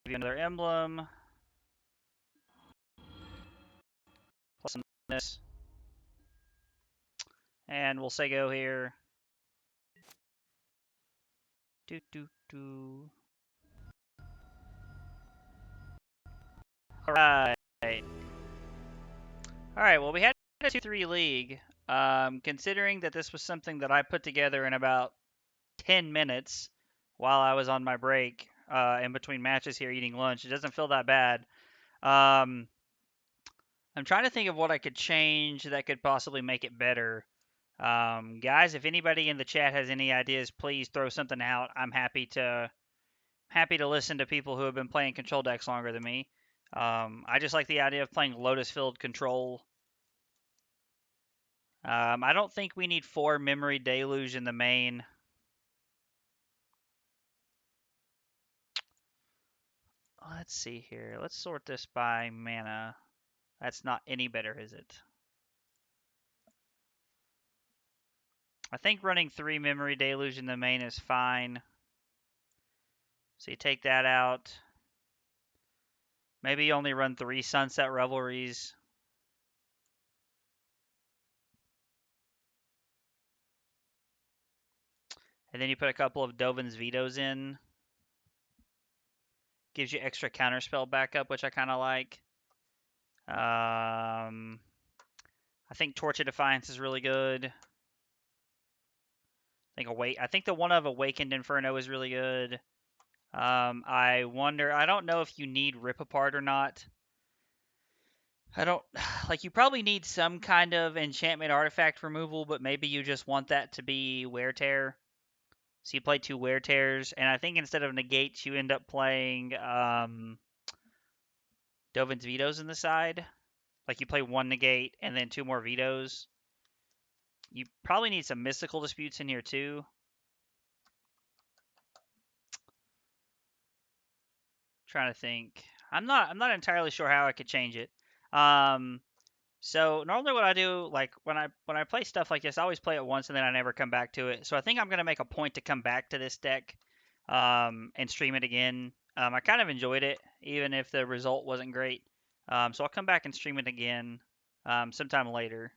[SPEAKER 1] Give you another emblem. Plus this. And we'll say go here. Do do do. Alright. Alright, well we had a 2-3 league. Considering that this was something that I put together in about 10 minutes, while I was on my break in between matches here eating lunch. It doesn't feel that bad. Um, I'm trying to think of what I could change that could possibly make it better. Guys, if anybody in the chat has any ideas, please throw something out. I'm happy to listen to people who have been playing control decks longer than me. I just like the idea of playing Lotus Field control. I don't think we need 4 Memory Deluge in the main. Let's see here. Let's sort this by mana. That's not any better, is it? I think running 3 Memory Deluge in the main is fine. So you take that out. Maybe you only run 3 Sunset Revelries. And then you put a couple of Dovin's Vetoes in. Gives you extra counterspell backup, which I kind of like. I think Torch of Defiance is really good. I think the one of Awakened Inferno is really good. I wonder. I don't know if you need Rip Apart or not. I don't like. You probably need some kind of enchantment artifact removal, but maybe you just want that to be Wear Tear. So you play 2 Wear Tears, and I think instead of negates, you end up playing Dovin's Vetoes in the side. Like you play 1 negate and then 2 more vetoes. You probably need some mystical disputes in here too. Trying to think. I'm not entirely sure how I could change it. So normally what I do, like when I play stuff like this, I always play it once and then I never come back to it. So I think I'm gonna make a point to come back to this deck and stream it again. I kind of enjoyed it, even if the result wasn't great. So I'll come back and stream it again sometime later.